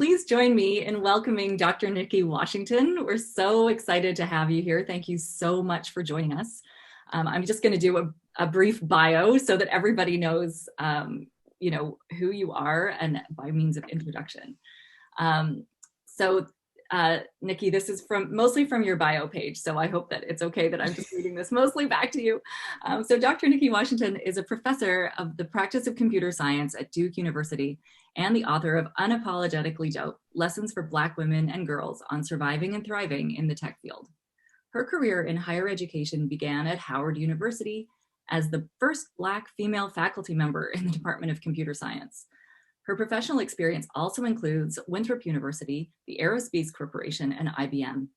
Please join me in welcoming Dr. Nicki Washington. We're so excited to have you here. Thank you so much for joining us. I'm just going to do a brief bio so that everybody knows, who you are and by means of introduction. Nicki, this is mostly from your bio page, so I hope that it's okay that I'm just reading this mostly back to you. So Dr. Nicki Washington is a professor of the practice of computer science at Duke University and the author of Unapologetically Dope, Lessons for Black Women and Girls on Surviving and Thriving in the Tech Field. Her career in higher education began at Howard University as the first Black female faculty member in the Department of Computer Science. Her professional experience also includes Winthrop University, the Aerospace Corporation, and IBM.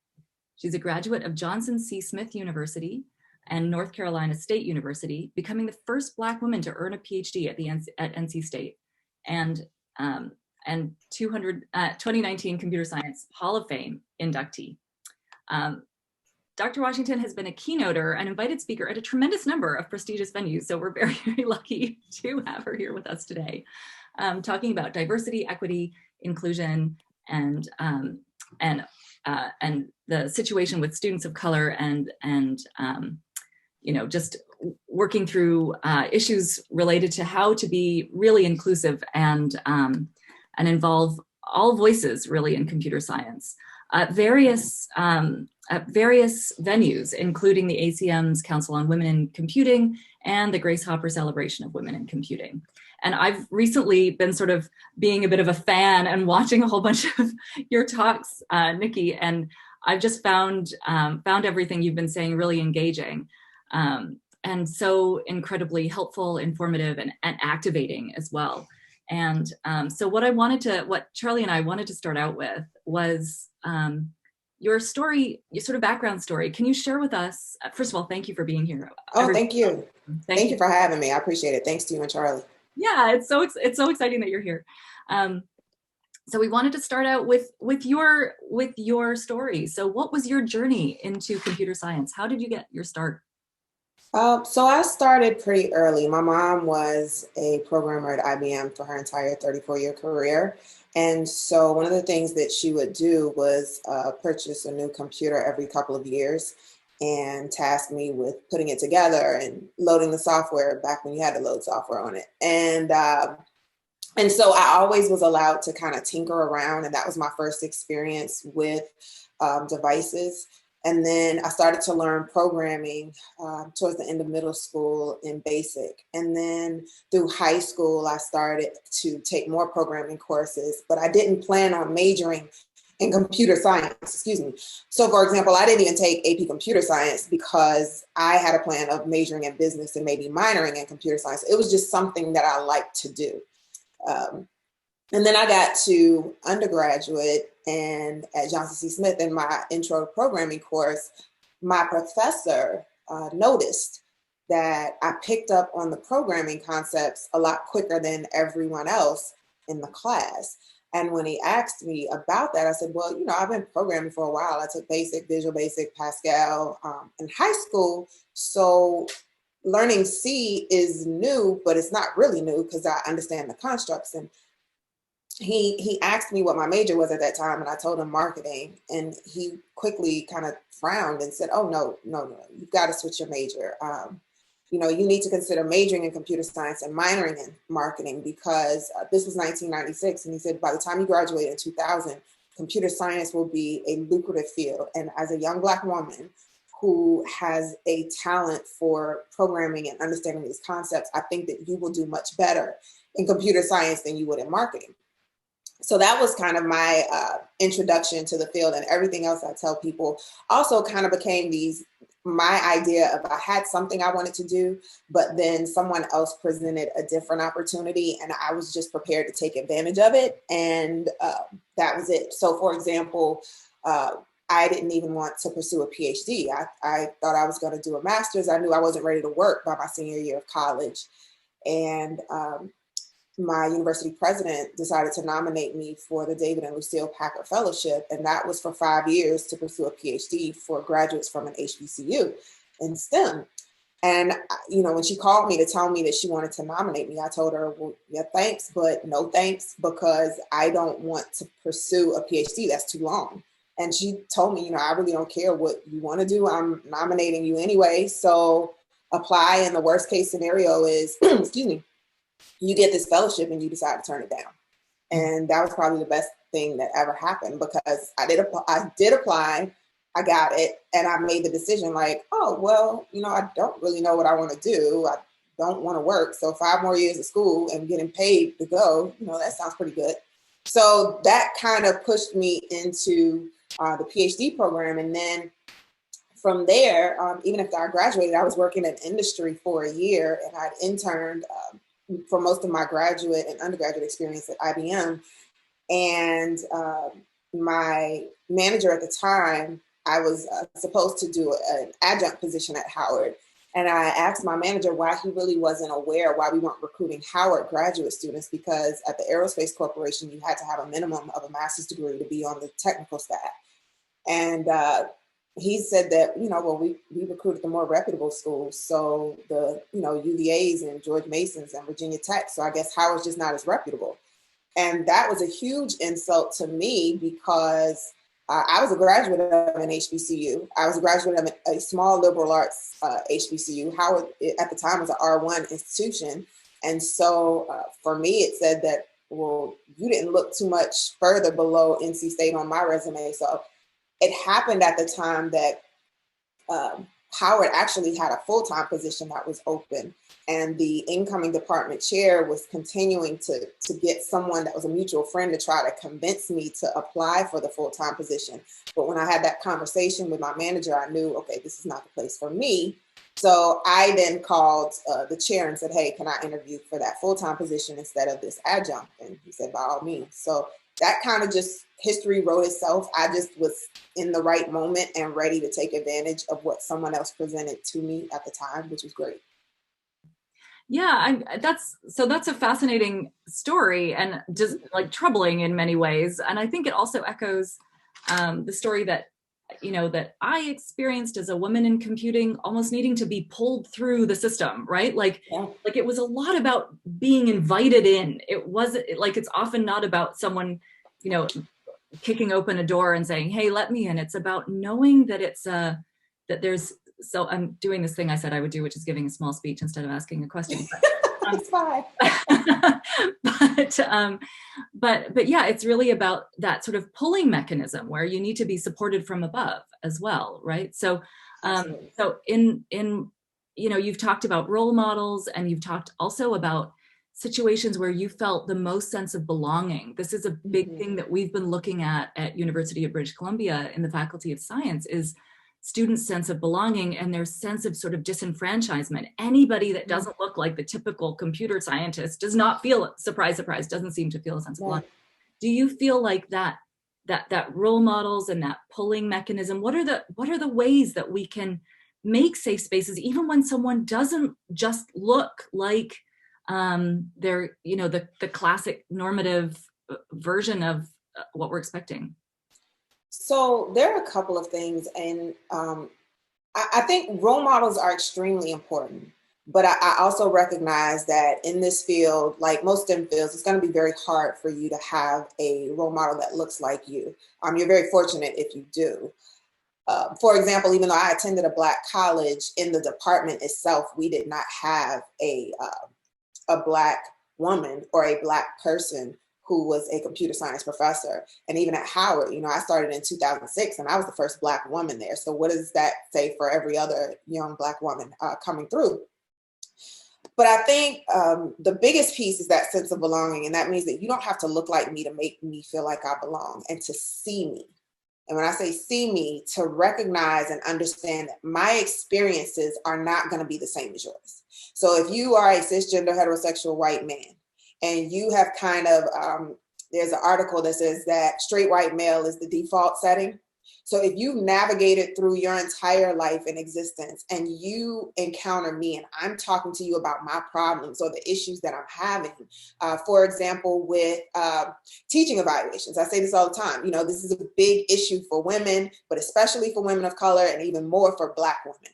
She's a graduate of Johnson C. Smith University and North Carolina State University, becoming the first Black woman to earn a PhD at NC State, and 2019 Computer Science Hall of Fame inductee. Dr. Washington has been a keynoter and invited speaker at a tremendous number of prestigious venues, so we're very, very lucky to have her here with us today. Talking about diversity, equity, inclusion, and the situation with students of color, and just working through issues related to how to be really inclusive and involve all voices really in computer science. At various venues, including the ACM's Council on Women in Computing and the Grace Hopper Celebration of Women in Computing. And I've recently been sort of being a bit of a fan and watching a whole bunch of your talks, Nicki, and I've just found everything you've been saying really engaging and so incredibly helpful, informative, and activating as well. And so what Charlie and I wanted to start out with was your story, your sort of background story. Can you share with us, first of all, thank you for being here. Oh, thank you. Thank you for having me. I appreciate it. Thanks to you and Charlie. Yeah, it's so exciting that you're here. So we wanted to start out with your story. So what was your journey into computer science? How did you get your start? So I started pretty early. My mom was a programmer at IBM for her entire 34-year career. And so one of the things that she would do was purchase a new computer every couple of years and tasked me with putting it together and loading the software back when you had to load software on it. And so I always was allowed to kind of tinker around, and that was my first experience with devices. And then I started to learn programming towards the end of middle school in BASIC. And then through high school, I started to take more programming courses, but I didn't plan on majoring in computer science, excuse me. So for example, I didn't even take AP computer science because I had a plan of majoring in business and maybe minoring in computer science. It was just something that I liked to do. And then I got to undergraduate, and at Johnson C. Smith in my intro to programming course, my professor noticed that I picked up on the programming concepts a lot quicker than everyone else in the class. And when he asked me about that, I said, well, I've been programming for a while. I took BASIC, Visual Basic, Pascal in high school. So learning C is new, but it's not really new because I understand the constructs. And he asked me what my major was at that time, and I told him marketing. And he quickly kind of frowned and said, oh, no, you've got to switch your major. You need to consider majoring in computer science and minoring in marketing because this was 1996. And he said, by the time you graduate in 2000, computer science will be a lucrative field. And as a young Black woman who has a talent for programming and understanding these concepts, I think that you will do much better in computer science than you would in marketing. So that was kind of my introduction to the field, and everything else I tell people also kind of became my idea of I had something I wanted to do, but then someone else presented a different opportunity and I was just prepared to take advantage of it. And that was it. So for example, I didn't even want to pursue a PhD. I thought I was going to do a master's. I knew I wasn't ready to work by my senior year of college. And my university president decided to nominate me for the David and Lucille Packard Fellowship. And that was for 5 years to pursue a PhD for graduates from an HBCU in STEM. And, when she called me to tell me that she wanted to nominate me, I told her, well, yeah, thanks, but no thanks, because I don't want to pursue a PhD. That's too long. And she told me, I really don't care what you want to do. I'm nominating you anyway. So apply. And the worst case scenario is, excuse me, you get this fellowship and you decide to turn it down. And that was probably the best thing that ever happened, because I did apply. I got it, and I made the decision like, oh, well, I don't really know what I want to do. I don't want to work. So 5 more years of school and getting paid to go, that sounds pretty good. So that kind of pushed me into the PhD program. And then from there, even after I graduated, I was working in industry for a year, and I'd interned for most of my graduate and undergraduate experience at IBM. And my manager at the time, I was supposed to do an adjunct position at Howard. And I asked my manager why he really wasn't aware why we weren't recruiting Howard graduate students, because at the Aerospace Corporation, you had to have a minimum of a master's degree to be on the technical staff. And he said that, well, we recruited the more reputable schools. So the, UVAs and George Masons and Virginia Tech. So I guess Howard's just not as reputable. And that was a huge insult to me, because I was a graduate of an HBCU. I was a graduate of a small liberal arts HBCU. Howard at the time was an R1 institution. And so for me, it said that, well, you didn't look too much further below NC State on my resume. So it happened at the time that Howard actually had a full-time position that was open. And the incoming department chair was continuing to get someone that was a mutual friend to try to convince me to apply for the full-time position. But when I had that conversation with my manager, I knew, okay, this is not the place for me. So I then called the chair and said, hey, can I interview for that full-time position instead of this adjunct? And he said, by all means. So that kind of just history wrote itself. I just was in the right moment and ready to take advantage of what someone else presented to me at the time, which was great. Yeah, that's a fascinating story, and just like troubling in many ways. And I think it also echoes the story that that I experienced as a woman in computing, almost needing to be pulled through the system, right? Like it was a lot about being invited in. It wasn't like, it's often not about someone, kicking open a door and saying, hey, let me in. It's about knowing that so I'm doing this thing I said I would do, which is giving a small speech instead of asking a question. It's fine. But yeah, it's really about that sort of pulling mechanism where you need to be supported from above as well, right? So, so in you've talked about role models, and you've talked also about situations where you felt the most sense of belonging. This is a big thing that we've been looking at University of British Columbia in the Faculty of Science, is students' sense of belonging and their sense of sort of disenfranchisement. Anybody that doesn't look like the typical computer scientist does not feel, surprise, surprise, doesn't seem to feel a sense of belonging. Do you feel like that role models and that pulling mechanism, what are the ways that we can make safe spaces, even when someone doesn't just look like they're, the classic normative version of what we're expecting? So there are a couple of things, and I think role models are extremely important. But I also recognize that in this field, like most STEM fields, it's going to be very hard for you to have a role model that looks like you. You're very fortunate if you do. For example, even though I attended a Black college, in the department itself, we did not have a Black woman or a Black person who was a computer science professor. And even at Howard, I started in 2006 and I was the first Black woman there. So what does that say for every other young Black woman coming through? But I think the biggest piece is that sense of belonging. And that means that you don't have to look like me to make me feel like I belong, and to see me. And when I say see me, to recognize and understand that my experiences are not going to be the same as yours. So if you are a cisgender heterosexual white man, and you have kind of, there's an article that says that straight white male is the default setting. So if you've navigated through your entire life and existence, and you encounter me and I'm talking to you about my problems or the issues that I'm having, for example, with teaching evaluations, I say this all the time, this is a big issue for women, but especially for women of color, and even more for Black women.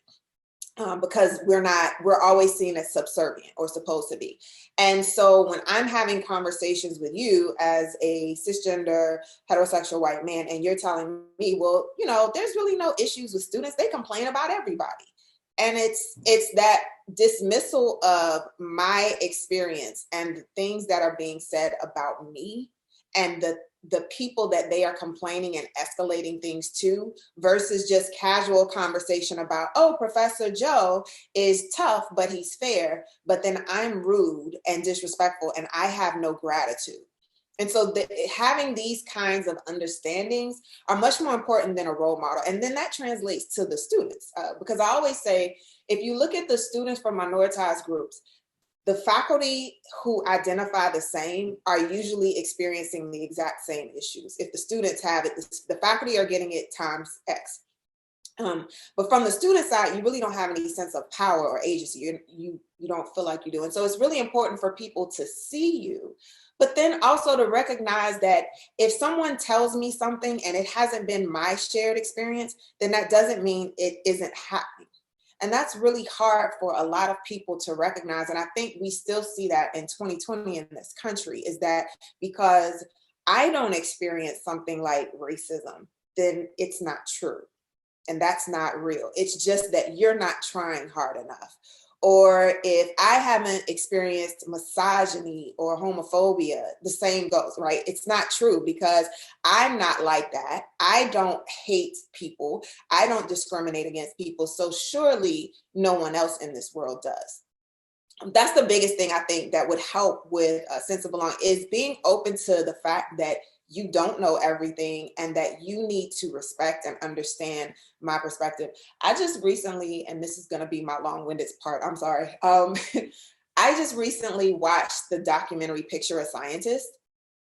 because we're always seen as subservient or supposed to be. And so when I'm having conversations with you as a cisgender heterosexual white man, and you're telling me, well, you know, there's really no issues with students, they complain about everybody. And it's that dismissal of my experience and the things that are being said about me and the people that they are complaining and escalating things to, versus just casual conversation about, oh, Professor Joe is tough, but he's fair, but then I'm rude and disrespectful and I have no gratitude. And so having these kinds of understandings are much more important than a role model. And then that translates to the students, because I always say, if you look at the students from minoritized groups, the faculty who identify the same are usually experiencing the exact same issues. If the students have it, the faculty are getting it times X. But from the student side, you really don't have any sense of power or agency. You don't feel like you do. And so it's really important for people to see you, but then also to recognize that if someone tells me something and it hasn't been my shared experience, then that doesn't mean it isn't happening. And that's really hard for a lot of people to recognize. And I think we still see that in 2020 in this country, is that because I don't experience something like racism, then it's not true. And that's not real. It's just that you're not trying hard enough. Or if I haven't experienced misogyny or homophobia, the same goes, right? It's not true because I'm not like that. I don't hate people. I don't discriminate against people. So surely no one else in this world does. That's the biggest thing I think that would help with a sense of belonging, is being open to the fact that you don't know everything and that you need to respect and understand my perspective. I just recently, and this is going to be my long-winded part, I'm sorry. I just recently watched the documentary Picture a Scientist.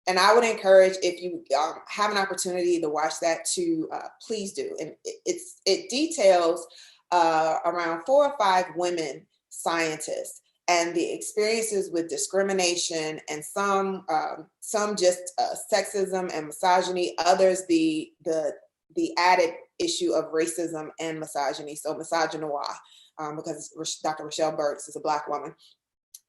And I would encourage, if you have an opportunity to watch that, to please do. And it details around 4 or 5 women scientists and the experiences with discrimination, and some just sexism and misogyny, others the added issue of racism and misogyny, so misogynoir, because Dr. Rochelle Burks is a Black woman.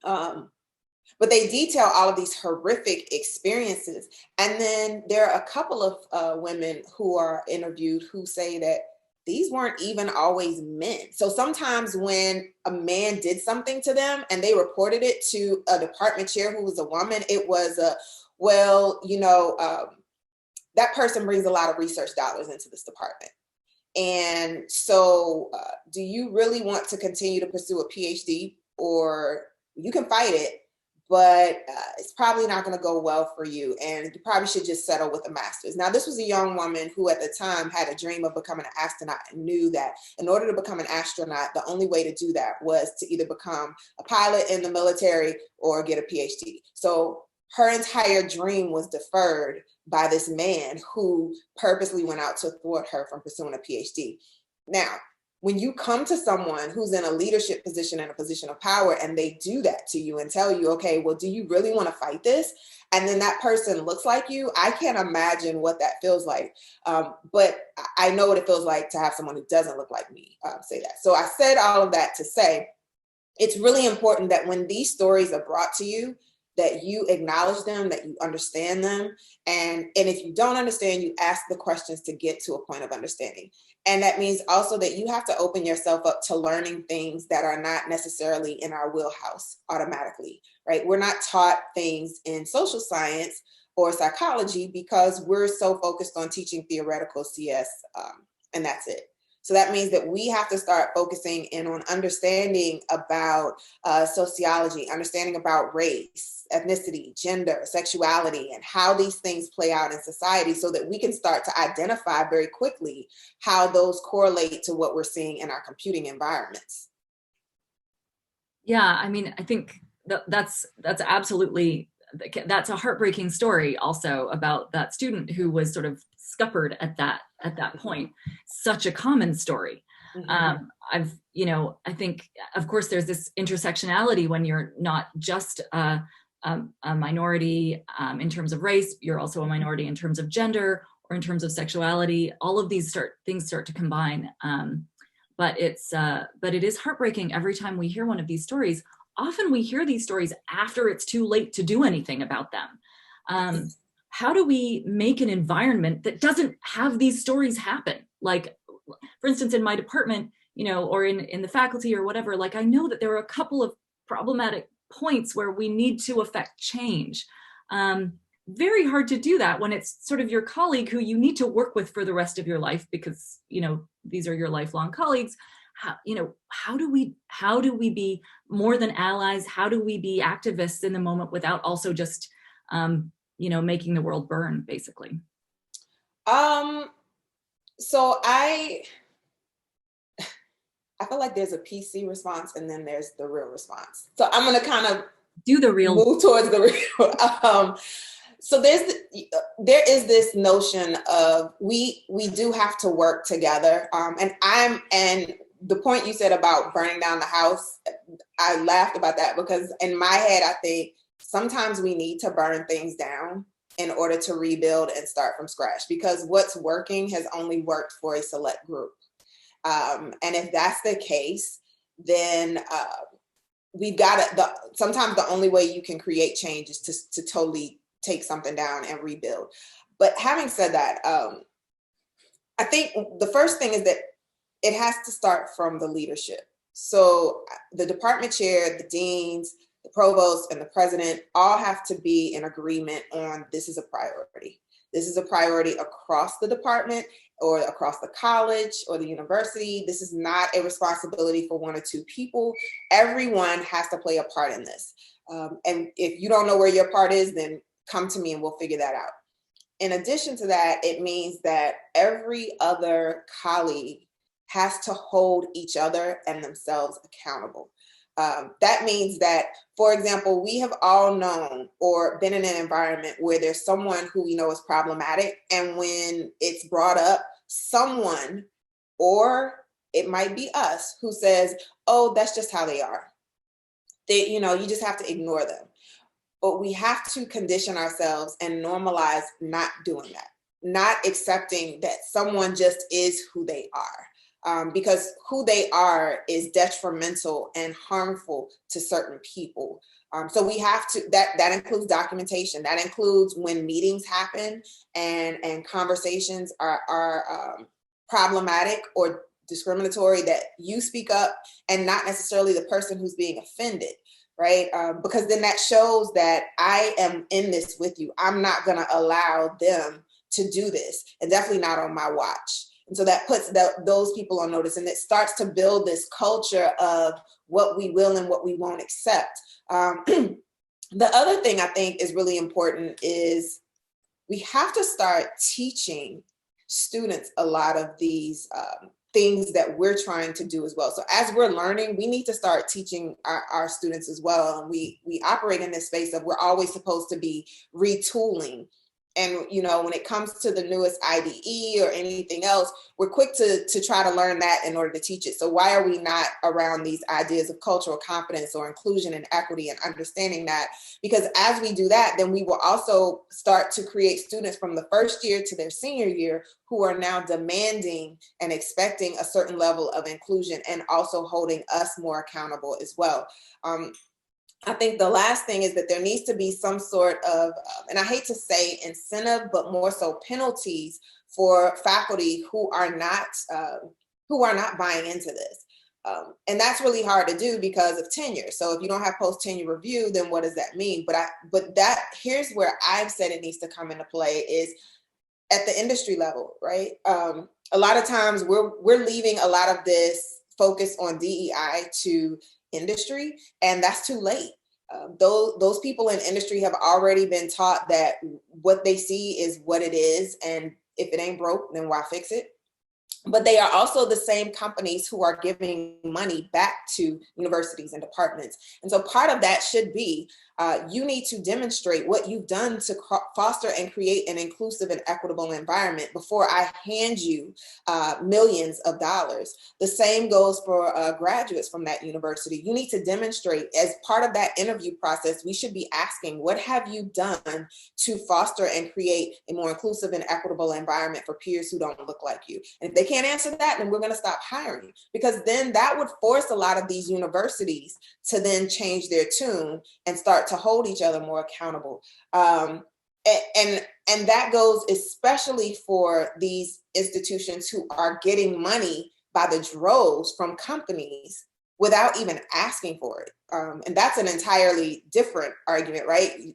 But they detail all of these horrific experiences. And then there are a couple of women who are interviewed who say that these weren't even always men. So sometimes when a man did something to them and they reported it to a department chair who was a woman, it was that person brings a lot of research dollars into this department. And so do you really want to continue to pursue a PhD? Or you can fight it, but it's probably not going to go well for you, and you probably should just settle with a master's. Now, this was a young woman who at the time had a dream of becoming an astronaut and knew that in order to become an astronaut, the only way to do that was to either become a pilot in the military or get a PhD. So her entire dream was deferred by this man who purposely went out to thwart her from pursuing a PhD. Now, when you come to someone who's in a leadership position and a position of power, and they do that to you and tell you, okay, well, do you really want to fight this? And then that person looks like you, I can't imagine what that feels like. But I know what it feels like to have someone who doesn't look like me say that. So I said all of that to say, it's really important that when these stories are brought to you, that you acknowledge them, that you understand them. And if you don't understand, you ask the questions to get to a point of understanding. And that means also that you have to open yourself up to learning things that are not necessarily in our wheelhouse automatically, right? We're not taught things in social science or psychology because we're so focused on teaching theoretical CS, and that's it. So that means that we have to start focusing in on understanding about sociology, understanding about race, ethnicity, gender, sexuality, and how these things play out in society, so that we can start to identify very quickly how those correlate to what we're seeing in our computing environments. Yeah, I mean, I think that's absolutely, that's a heartbreaking story also about that student who was sort of scuppered at that point. Such a common story. Mm-hmm. I think, of course, there's this intersectionality when you're not just a minority in terms of race, you're also a minority in terms of gender or in terms of sexuality. All of these things start to combine. but it is heartbreaking every time we hear one of these stories. Often we hear these stories after it's too late to do anything about them. How do we make an environment that doesn't have these stories happen? Like, for instance, in my department, or in the faculty or whatever, like I know that there are a couple of problematic points where we need to affect change. Very hard to do that when it's sort of your colleague who you need to work with for the rest of your life, because these are your lifelong colleagues. How do we be more than allies? How do we be activists in the moment without also just making the world burn, basically? So I feel like there's a PC response and then there's the real response. So I'm going to kind of do the real, move towards the real. So there is this notion of we do have to work together. And the point you said about burning down the house, I laughed about that because in my head, I think sometimes we need to burn things down in order to rebuild and start from scratch, because what's working has only worked for a select group. And if that's the case, then we've got to, sometimes the only way you can create change is to totally take something down and rebuild. But having said that, I think the first thing is that it has to start from the leadership. So the department chair, the deans, the provost, and the president all have to be in agreement on this is a priority. This is a priority across the department or across the college or the university. This is not a responsibility for one or two people. Everyone has to play a part in this. And if you don't know where your part is, then come to me and we'll figure that out. In addition to that, it means that every other colleague has to hold each other and themselves accountable. That means that, for example, we have all known or been in an environment where there's someone who we know is problematic, and when it's brought up, someone, or it might be us, who says, oh, that's just how they are. You just have to ignore them. But we have to condition ourselves and normalize not doing that, not accepting that someone just is who they are. Because who they are is detrimental and harmful to certain people. So we have to, that includes documentation. That includes when meetings happen and conversations are problematic or discriminatory, that you speak up and not necessarily the person who's being offended, right? Because then that shows that I am in this with you. I'm not gonna allow them to do this, and definitely not on my watch. And so that puts those people on notice, and it starts to build this culture of what we will and what we won't accept. The other thing I think is really important is we have to start teaching students a lot of these things that we're trying to do as well. So as we're learning, we need to start teaching our students as well. And we operate in this space of we're always supposed to be retooling. And, when it comes to the newest IDE or anything else, we're quick to try to learn that in order to teach it. So why are we not around these ideas of cultural competence or inclusion and equity and understanding that? Because as we do that, then we will also start to create students from the first year to their senior year who are now demanding and expecting a certain level of inclusion and also holding us more accountable as well. I think the last thing is that there needs to be some sort of, and I hate to say incentive, but more so penalties for faculty who are not buying into this. And that's really hard to do because of tenure. So if you don't have post-tenure review, then what does that mean? But here's where I've said it needs to come into play is at the industry level, right? A lot of times we're leaving a lot of this focus on DEI to industry, and that's too late. Those people in industry have already been taught that what they see is what it is, and if it ain't broke, then why fix it? But they are also the same companies who are giving money back to universities and departments. And so part of that should be You need to demonstrate what you've done to foster and create an inclusive and equitable environment before I hand you millions of dollars. The same goes for graduates from that university. You need to demonstrate, as part of that interview process, we should be asking, what have you done to foster and create a more inclusive and equitable environment for peers who don't look like you? And if they can't answer that, then we're going to stop hiring, because then that would force a lot of these universities to then change their tune and start to hold each other more accountable. And that goes especially for these institutions who are getting money by the droves from companies without even asking for it. And that's an entirely different argument, right?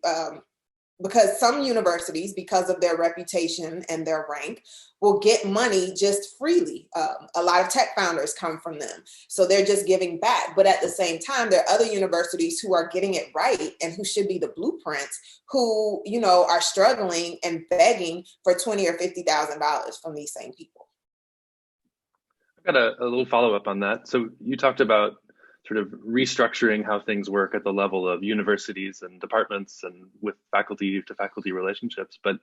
Because some universities, because of their reputation and their rank, will get money just freely. A lot of tech founders come from them, so they're just giving back. But at the same time, there are other universities who are getting it right and who should be the blueprints, who, you know, are struggling and begging for $20,000 or $50,000 from these same people. I've got a little follow-up on that. So you talked about sort of restructuring how things work at the level of universities and departments and with faculty to faculty relationships. But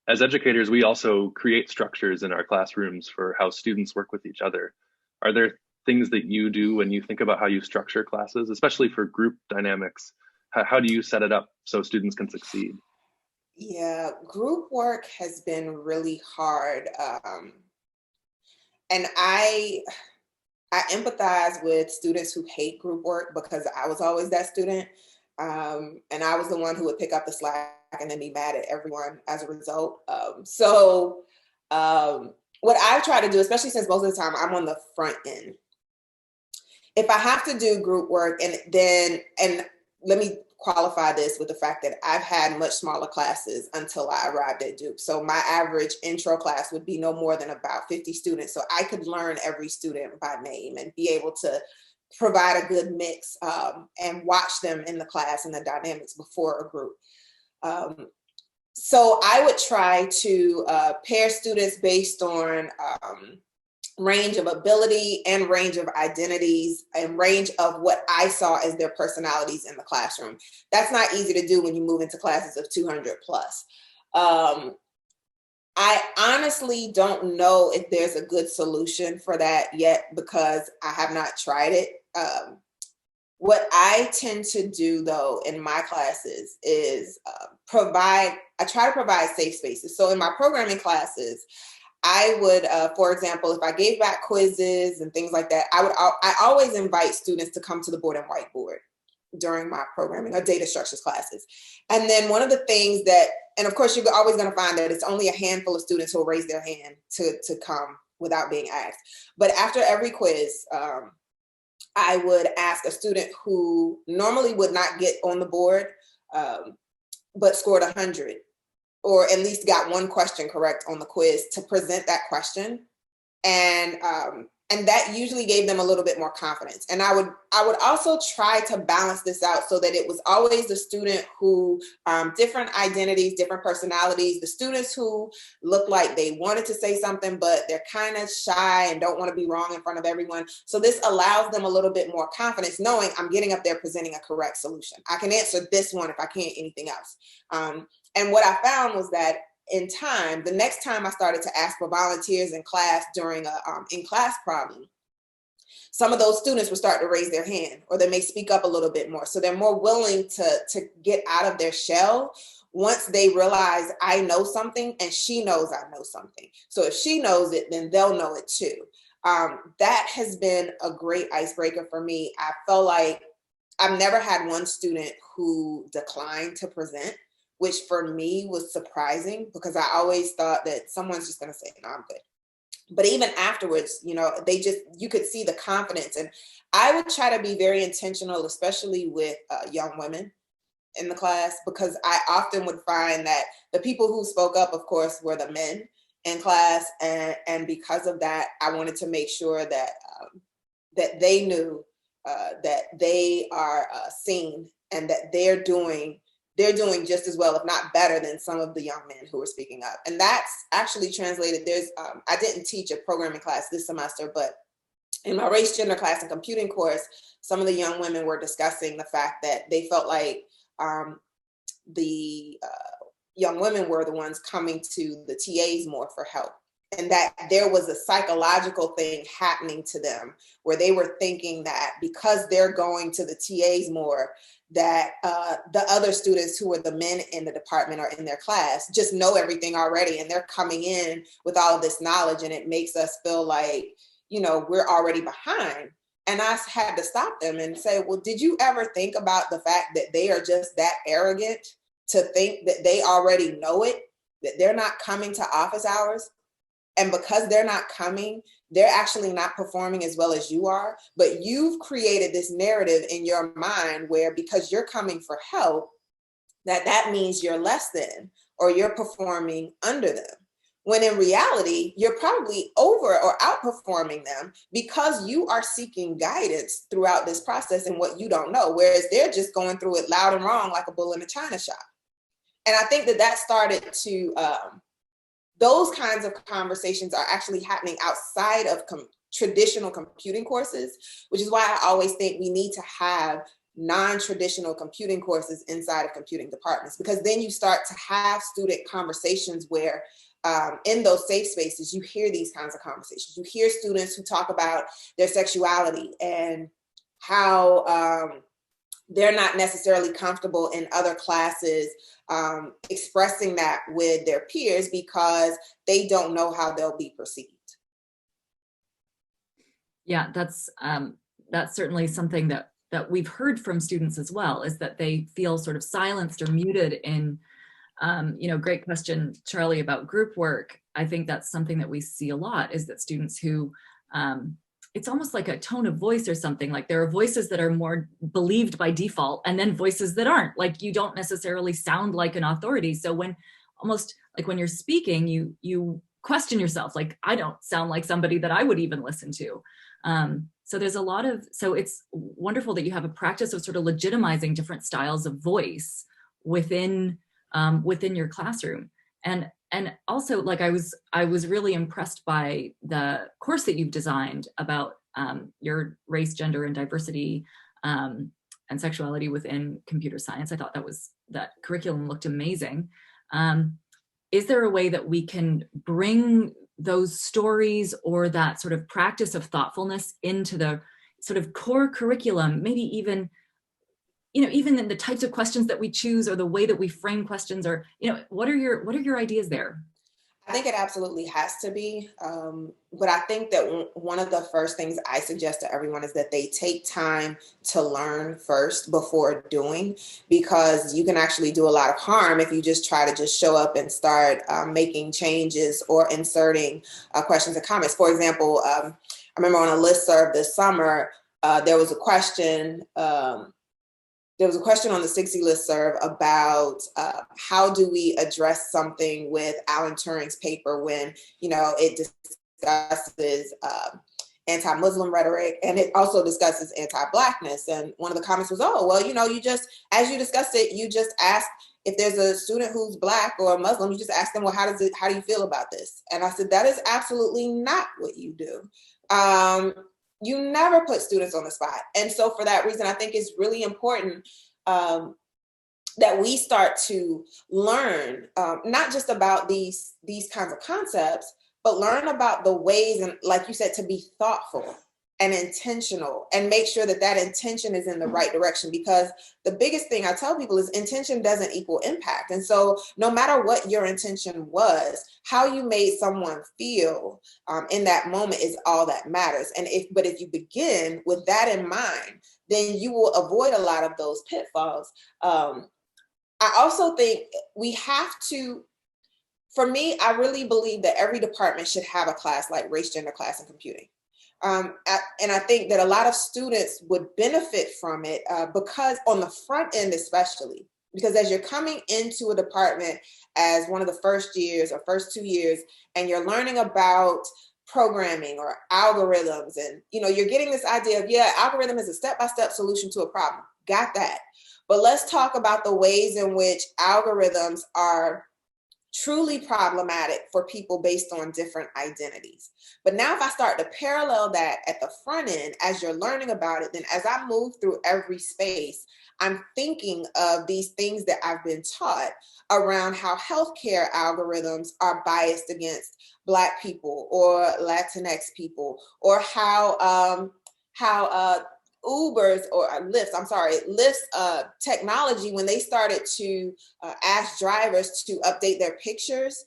as educators, we also create structures in our classrooms for how students work with each other. Are there things that you do when you think about how you structure classes, especially for group dynamics? How do you set it up so students can succeed? Yeah, group work has been really hard. And I empathize with students who hate group work, because I was always that student. And I was the one who would pick up the slack and then be mad at everyone as a result. What I try to do, especially since most of the time I'm on the front end, if I have to do group work, and let me qualify this with the fact that I've had much smaller classes until I arrived at Duke. So my average intro class would be no more than about 50 students. So I could learn every student by name and be able to provide a good mix and watch them in the class and the dynamics before a group. So I would try to pair students based on range of ability and range of identities and range of what I saw as their personalities in the classroom. That's not easy to do when you move into classes of 200 plus. I honestly don't know if there's a good solution for that yet, because I have not tried it. What I tend to do though in my classes is I try to provide safe spaces. So in my programming classes, I would, for example, if I gave back quizzes and things like that, I always invite students to come to the board and whiteboard during my programming or data structures classes. And then one of the things that, and of course, you're always going to find that it's only a handful of students who will raise their hand to come without being asked. But after every quiz, I would ask a student who normally would not get on the board, but scored 100. Or at least got one question correct on the quiz, to present that question. And that usually gave them a little bit more confidence. And I would also try to balance this out so that it was always the student who, different identities, different personalities, the students who look like they wanted to say something, but they're kind of shy and don't want to be wrong in front of everyone. So this allows them a little bit more confidence, knowing I'm getting up there presenting a correct solution. I can answer this one if I can't anything else. And what I found was that in time, the next time I started to ask for volunteers in class during a in-class problem, some of those students would start to raise their hand, or they may speak up a little bit more. So they're more willing to get out of their shell once they realize I know something and she knows I know something. So if she knows it, then they'll know it too. That has been a great icebreaker for me. I felt like I've never had one student who declined to present, which for me was surprising, because I always thought that someone's just going to say, no, I'm good. But even afterwards, you know, you could see the confidence. And I would try to be very intentional, especially with young women in the class, because I often would find that the people who spoke up, of course, were the men in class. And because of that, I wanted to make sure that that they knew that they are seen, and that they're doing just as well, if not better, than some of the young men who were speaking up. And that's actually translated. I didn't teach a programming class this semester, but in my race, gender, class, and computing course, some of the young women were discussing the fact that they felt like the young women were the ones coming to the TAs more for help. And that there was a psychological thing happening to them where they were thinking that because they're going to the TAs more, that the other students who are the men in the department or in their class just know everything already. And they're coming in with all of this knowledge, and it makes us feel like, we're already behind. And I had to stop them and say, well, did you ever think about the fact that they are just that arrogant to think that they already know it, that they're not coming to office hours? And because they're not coming, they're actually not performing as well as you are. But you've created this narrative in your mind where because you're coming for help, that means you're less than, or you're performing under them. When in reality, you're probably over or outperforming them because you are seeking guidance throughout this process in what you don't know, whereas they're just going through it loud and wrong like a bull in a china shop. And I think that started to, those kinds of conversations are actually happening outside of traditional computing courses, which is why I always think we need to have non-traditional computing courses inside of computing departments, because then you start to have student conversations where in those safe spaces, you hear these kinds of conversations. You hear students who talk about their sexuality and how they're not necessarily comfortable in other classes expressing that with their peers because they don't know how they'll be perceived. Yeah, that's certainly something that we've heard from students as well, is that they feel sort of silenced or muted in, great question, Charlie, about group work. I think that's something that we see a lot, is that students who, it's almost like a tone of voice or something, like there are voices that are more believed by default and then voices that aren't, like you don't necessarily sound like an authority. So when almost like when you're speaking, you question yourself, like I don't sound like somebody that I would even listen to. So there's a lot of, so it's wonderful that you have a practice of sort of legitimizing different styles of voice within your classroom. And also, like I was really impressed by the course that you've designed about your race, gender, and diversity and sexuality within computer science. I thought that curriculum looked amazing. Is there a way that we can bring those stories or that sort of practice of thoughtfulness into the sort of core curriculum, maybe even in the types of questions that we choose or the way that we frame questions, or, what are your ideas there? I think it absolutely has to be. But I think that one of the first things I suggest to everyone is that they take time to learn first before doing, because you can actually do a lot of harm if you just try to just show up and start making changes or inserting questions and comments. For example, I remember on a listserv this summer, there was a question on the 60 listserv about how do we address something with Alan Turing's paper when, it discusses anti-Muslim rhetoric, and it also discusses anti-Blackness. And one of the comments was, oh, well, you just, as you discussed it, you just asked if there's a student who's Black or a Muslim, you just ask them, well, how do you feel about this? And I said, that is absolutely not what you do. You never put students on the spot. And so for that reason, I think it's really important that we start to learn not just about these kinds of concepts, but learn about the ways, and like you said, to be thoughtful and intentional and make sure that intention is in the right direction. Because the biggest thing I tell people is intention doesn't equal impact. And so no matter what your intention was, how you made someone feel in that moment is all that matters. And if you begin with that in mind, then you will avoid a lot of those pitfalls. I also think we have to, for me, I really believe that every department should have a class like race, gender, class, and computing. And I think that a lot of students would benefit from it because on the front end, especially, because as you're coming into a department as one of the first years or first 2 years, and you're learning about programming or algorithms, and you're getting this idea of, algorithm is a step-by-step solution to a problem. Got that. But let's talk about the ways in which algorithms are truly problematic for people based on different identities. But now if I start to parallel that at the front end, as you're learning about it, then as I move through every space, I'm thinking of these things that I've been taught around how healthcare algorithms are biased against Black people or Latinx people, or how Uber's or Lyft's technology, when they started to ask drivers to update their pictures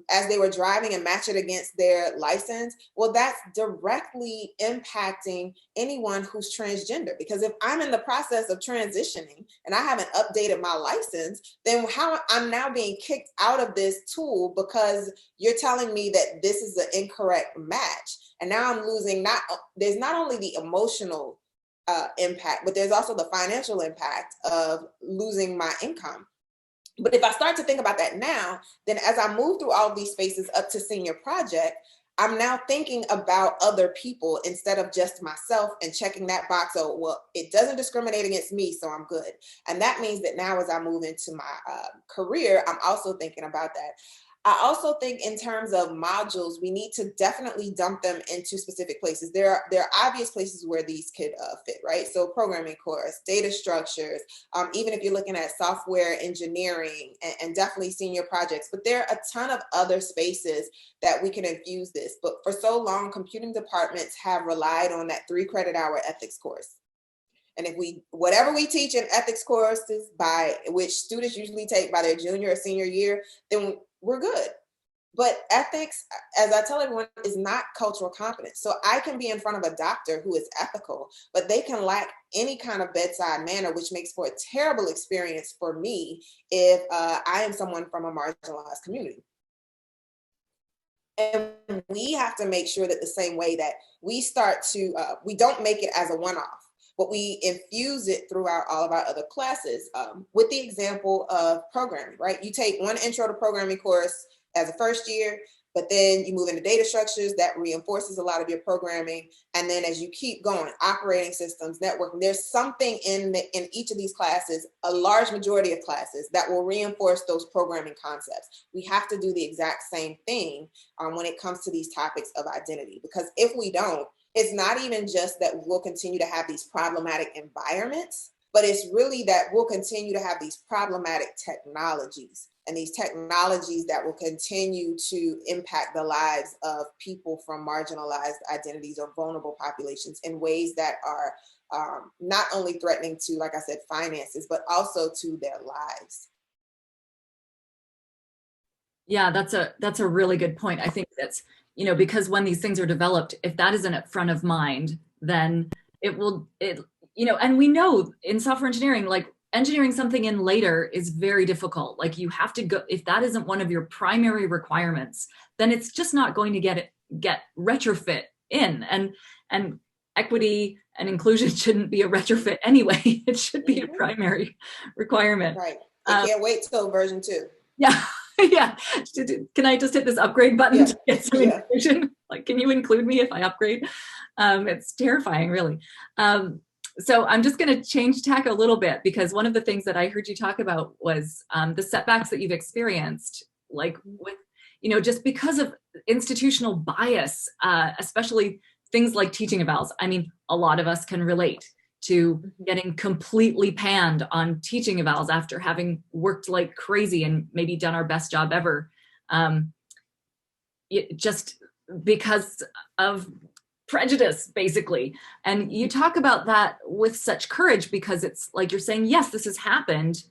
as they were driving and match it against their license, well, that's directly impacting anyone who's transgender. Because if I'm in the process of transitioning and I haven't updated my license, then how I'm now being kicked out of this tool because you're telling me that this is an incorrect match. And now I'm losing, there's not only the emotional impact, but there's also the financial impact of losing my income. But if I start to think about that now, then as I move through all of these spaces up to senior project, I'm now thinking about other people instead of just myself and checking that box. Oh, well, it doesn't discriminate against me, so I'm good. And that means that now as I move into my career, I'm also thinking about that. I also think in terms of modules, we need to definitely dump them into specific places. There are obvious places where these could fit, right? So programming course, data structures, even if you're looking at software engineering and definitely senior projects, but there are a ton of other spaces that we can infuse this. But for so long, computing departments have relied on that 3-credit-hour ethics course. And if whatever we teach in ethics courses, by which students usually take by their junior or senior year, then we're good. But ethics, as I tell everyone, is not cultural competence. So I can be in front of a doctor who is ethical, but they can lack any kind of bedside manner, which makes for a terrible experience for me if I am someone from a marginalized community. And we have to make sure that the same way that we start to, we don't make it as a one-off, but we infuse it throughout all of our other classes, with the example of programming, right? You take one intro to programming course as a first year, but then you move into data structures that reinforces a lot of your programming. And then as you keep going, operating systems, networking, there's something in each of these classes, a large majority of classes, that will reinforce those programming concepts. We have to do the exact same thing when it comes to these topics of identity, because if we don't, it's not even just that we'll continue to have these problematic environments, but it's really that we'll continue to have these problematic technologies, and these technologies that will continue to impact the lives of people from marginalized identities or vulnerable populations in ways that are not only threatening to, like I said, finances, but also to their lives. Yeah, that's a really good point. I think that's, because when these things are developed, if that isn't at front of mind, then and we know in software engineering, like engineering something in later is very difficult. Like you have to go, if that isn't one of your primary requirements, then it's just not going to get retrofit in. And equity and inclusion shouldn't be a retrofit anyway. It should be a primary requirement. Right. I can't wait till version 2. Yeah. Yeah. Can I just hit this upgrade button to get some inclusion? Like, can you include me if I upgrade? It's terrifying, really. So I'm just going to change tack a little bit, because one of the things that I heard you talk about was the setbacks that you've experienced, like with, just because of institutional bias, especially things like teaching evals. I mean, a lot of us can relate to getting completely panned on teaching evals after having worked like crazy and maybe done our best job ever, just because of prejudice, basically. And you talk about that with such courage, because it's like you're saying, yes, this has happened,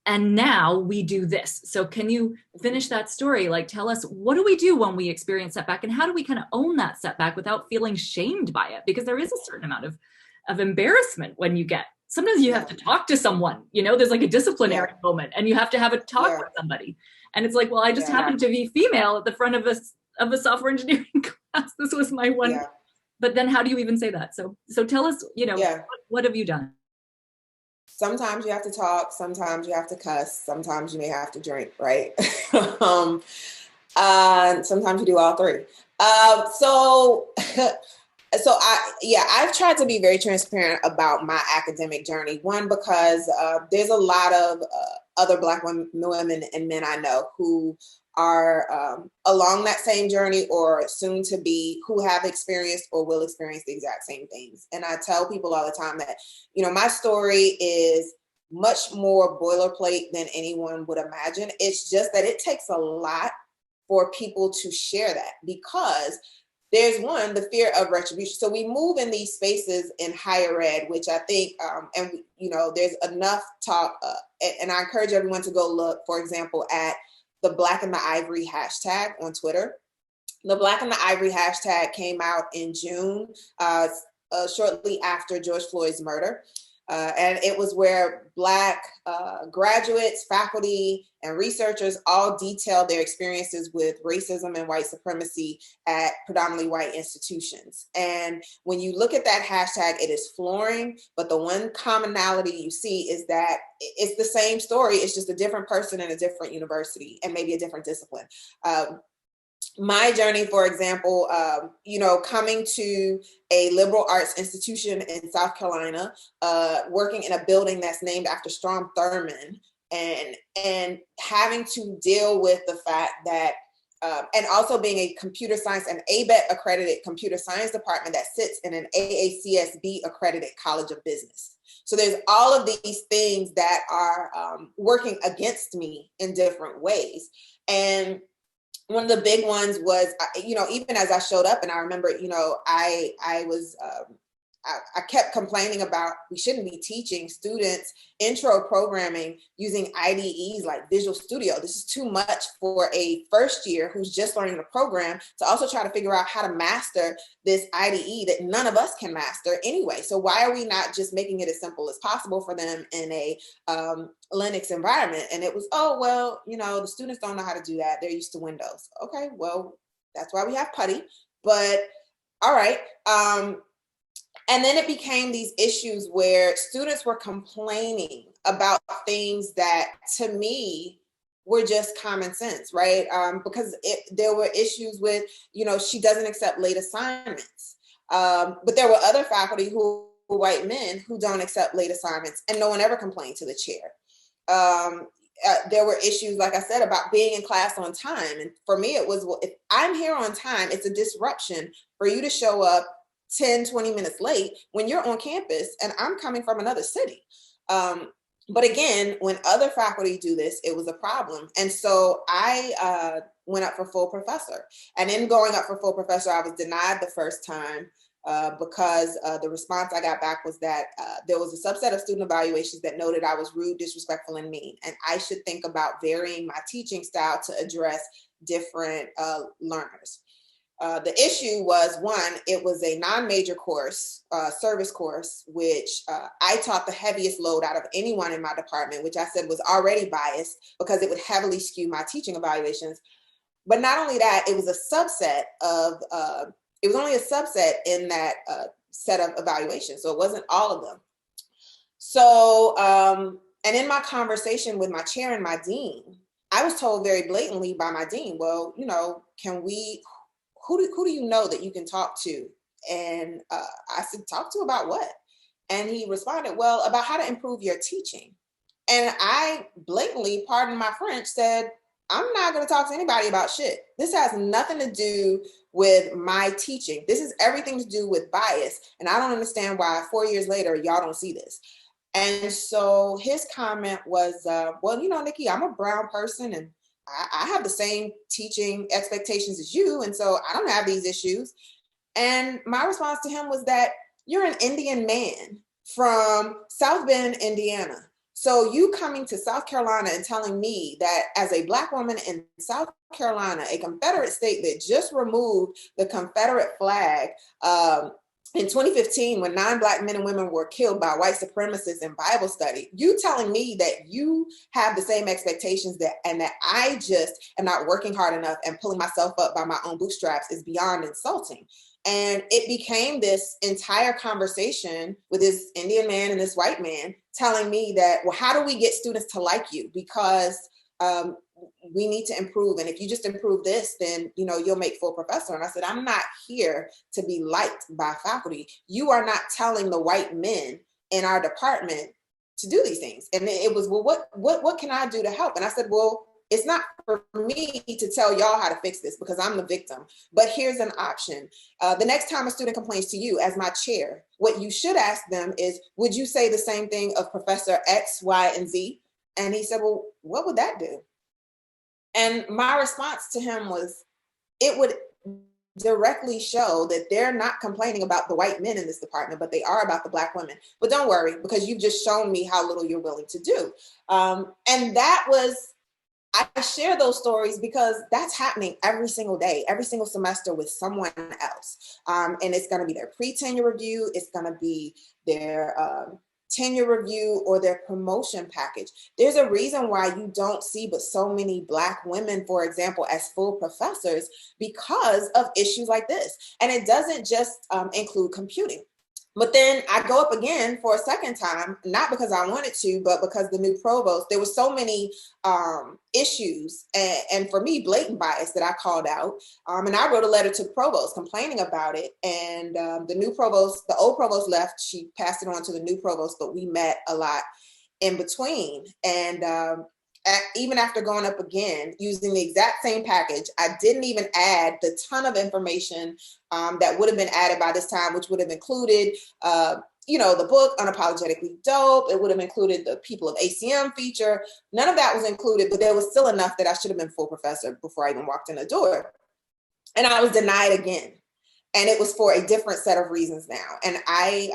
and now we do this. So can you finish that story? Like, tell us, what do we do when we experience setback, and how do we kind of own that setback without feeling shamed by it? Because there is a certain amount of embarrassment when you get, sometimes you have to talk to someone, there's like a disciplinary moment, and you have to have a talk with somebody. And it's like, well, I just happened to be female at the front of a software engineering class. This was my one. Yeah. But then how do you even say that? So tell us, what have you done? Sometimes you have to talk, sometimes you have to cuss, sometimes you may have to drink, right? Sometimes you do all three. So So I've tried to be very transparent about my academic journey. One, because there's a lot of other Black women and men I know who are along that same journey or soon to be, who have experienced or will experience the exact same things. And I tell people all the time that, my story is much more boilerplate than anyone would imagine. It's just that it takes a lot for people to share that, because there's one, the fear of retribution. So we move in these spaces in higher ed, which I think, there's enough talk, and I encourage everyone to go look, for example, at the Black and the Ivory hashtag on Twitter. The Black and the Ivory hashtag came out in June, shortly after George Floyd's murder. And it was where Black graduates, faculty, and researchers all detailed their experiences with racism and white supremacy at predominantly white institutions. And when you look at that hashtag, it is flooring, but the one commonality you see is that it's the same story. It's just a different person in a different university and maybe a different discipline. My journey, for example, coming to a liberal arts institution in South Carolina, working in a building that's named after Strom Thurmond, and having to deal with the fact that, and also being a computer science and ABET accredited computer science department that sits in an AACSB accredited college of business. So there's all of these things that are working against me in different ways. And one of the big ones was, even as I showed up, and I remember, I kept complaining about we shouldn't be teaching students intro programming using IDEs like Visual Studio. This is too much for a first year who's just learning the program to also try to figure out how to master this IDE that none of us can master anyway. So why are we not just making it as simple as possible for them in a Linux environment? And it was, the students don't know how to do that. They're used to Windows. Okay, well, that's why we have PuTTY. But all right. And then it became these issues where students were complaining about things that, to me, were just common sense, right? Because there were issues with, she doesn't accept late assignments. But there were other faculty who were white men who don't accept late assignments, and no one ever complained to the chair. There were issues, like I said, about being in class on time. And for me, it was, well, if I'm here on time, it's a disruption for you to show up 10, 20 minutes late when you're on campus and I'm coming from another city. But again, when other faculty do this, it was a problem. And so I went up for full professor. And in going up for full professor, I was denied the first time because the response I got back was that there was a subset of student evaluations that noted I was rude, disrespectful, and mean. And I should think about varying my teaching style to address different learners. The issue was, one, it was a non-major course, service course, which I taught the heaviest load out of anyone in my department, which I said was already biased because it would heavily skew my teaching evaluations. But not only that, it was a subset of, it was only a subset in that set of evaluations. So it wasn't all of them. So, and in my conversation with my chair and my dean, I was told very blatantly by my dean, well, who do you know that you can talk to? And I said, talk to about what? And he responded, well, about how to improve your teaching. And I blatantly, pardon my French, said, I'm not going to talk to anybody about shit. This has nothing to do with my teaching. This is everything to do with bias. And I don't understand why 4 years later, y'all don't see this. And so his comment was, Nicki, I'm a brown person and I have the same teaching expectations as you, and so I don't have these issues. And my response to him was that you're an Indian man from South Bend, Indiana. So you coming to South Carolina and telling me that as a Black woman in South Carolina, a Confederate state that just removed the Confederate flag in 2015, when 9 Black men and women were killed by white supremacists in Bible study, you telling me that you have the same expectations and that I just am not working hard enough and pulling myself up by my own bootstraps is beyond insulting. And it became this entire conversation with this Indian man and this white man telling me that, well, how do we get students to like you? Because we need to improve. And if you just improve this, then, you know, you'll make full professor. And I said, I'm not here to be liked by faculty. You are not telling the white men in our department to do these things. And it was, well, what can I do to help? And I said, well, it's not for me to tell y'all how to fix this because I'm the victim, but here's an option. The next time a student complains to you as my chair, what you should ask them is, would you say the same thing of Professor X, Y, and Z? And he said, well, what would that do? And my response to him was, it would directly show that they're not complaining about the white men in this department, but they are about the Black women. But don't worry, because you've just shown me how little you're willing to do. And that was, I share those stories because that's happening every single day, every single semester with someone else. And it's going to be their pre-tenure review. It's going to be their tenure review or their promotion package. There's a reason why you don't see but so many Black women, for example, as full professors because of issues like this. And it doesn't just include computing. But then I go up again for a second time, not because I wanted to, but because the new provost, there were so many issues and for me, blatant bias that I called out. And I wrote a letter to the provost complaining about it. And the new provost, the old provost left, she passed it on to the new provost, but we met a lot in between. And even after going up again, using the exact same package, I didn't even add the ton of information that would have been added by this time, which would have included, you know, the book, Unapologetically Dope. It would have included the People of ACM feature. None of that was included, but there was still enough that I should have been full professor before I even walked in the door. And I was denied again. And it was for a different set of reasons now. And I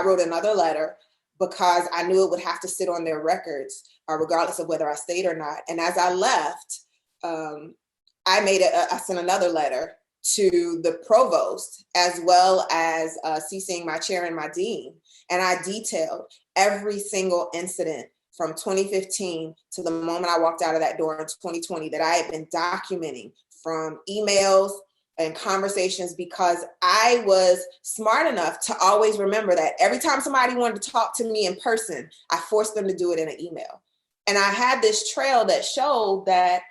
wrote another letter because I knew it would have to sit on their records, regardless of whether I stayed or not. And as I left, I sent another letter to the provost, as well as CCing my chair and my dean. And I detailed every single incident from 2015 to the moment I walked out of that door in 2020 that I had been documenting, from emails and conversations, because I was smart enough to always remember that every time somebody wanted to talk to me in person, I forced them to do it in an email. And I had this trail that showed that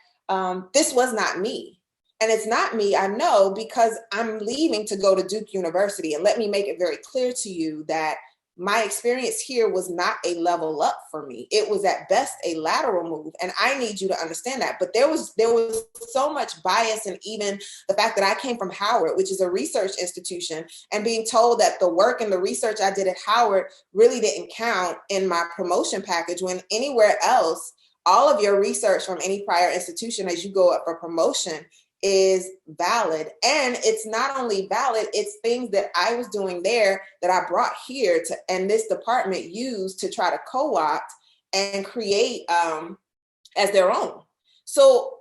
this was not me. And it's not me, I know, because I'm leaving to go to Duke University. And let me make it very clear to you that my experience here was not a level up for me. It was at best a lateral move. And I need you to understand that. But there was so much bias, and even the fact that I came from Howard, which is a research institution, and being told that the work and the research I did at Howard really didn't count in my promotion package, when anywhere else, all of your research from any prior institution as you go up for promotion is valid. And it's not only valid, it's things that I was doing there that I brought here to, and this department used to try to co-opt and create as their own. So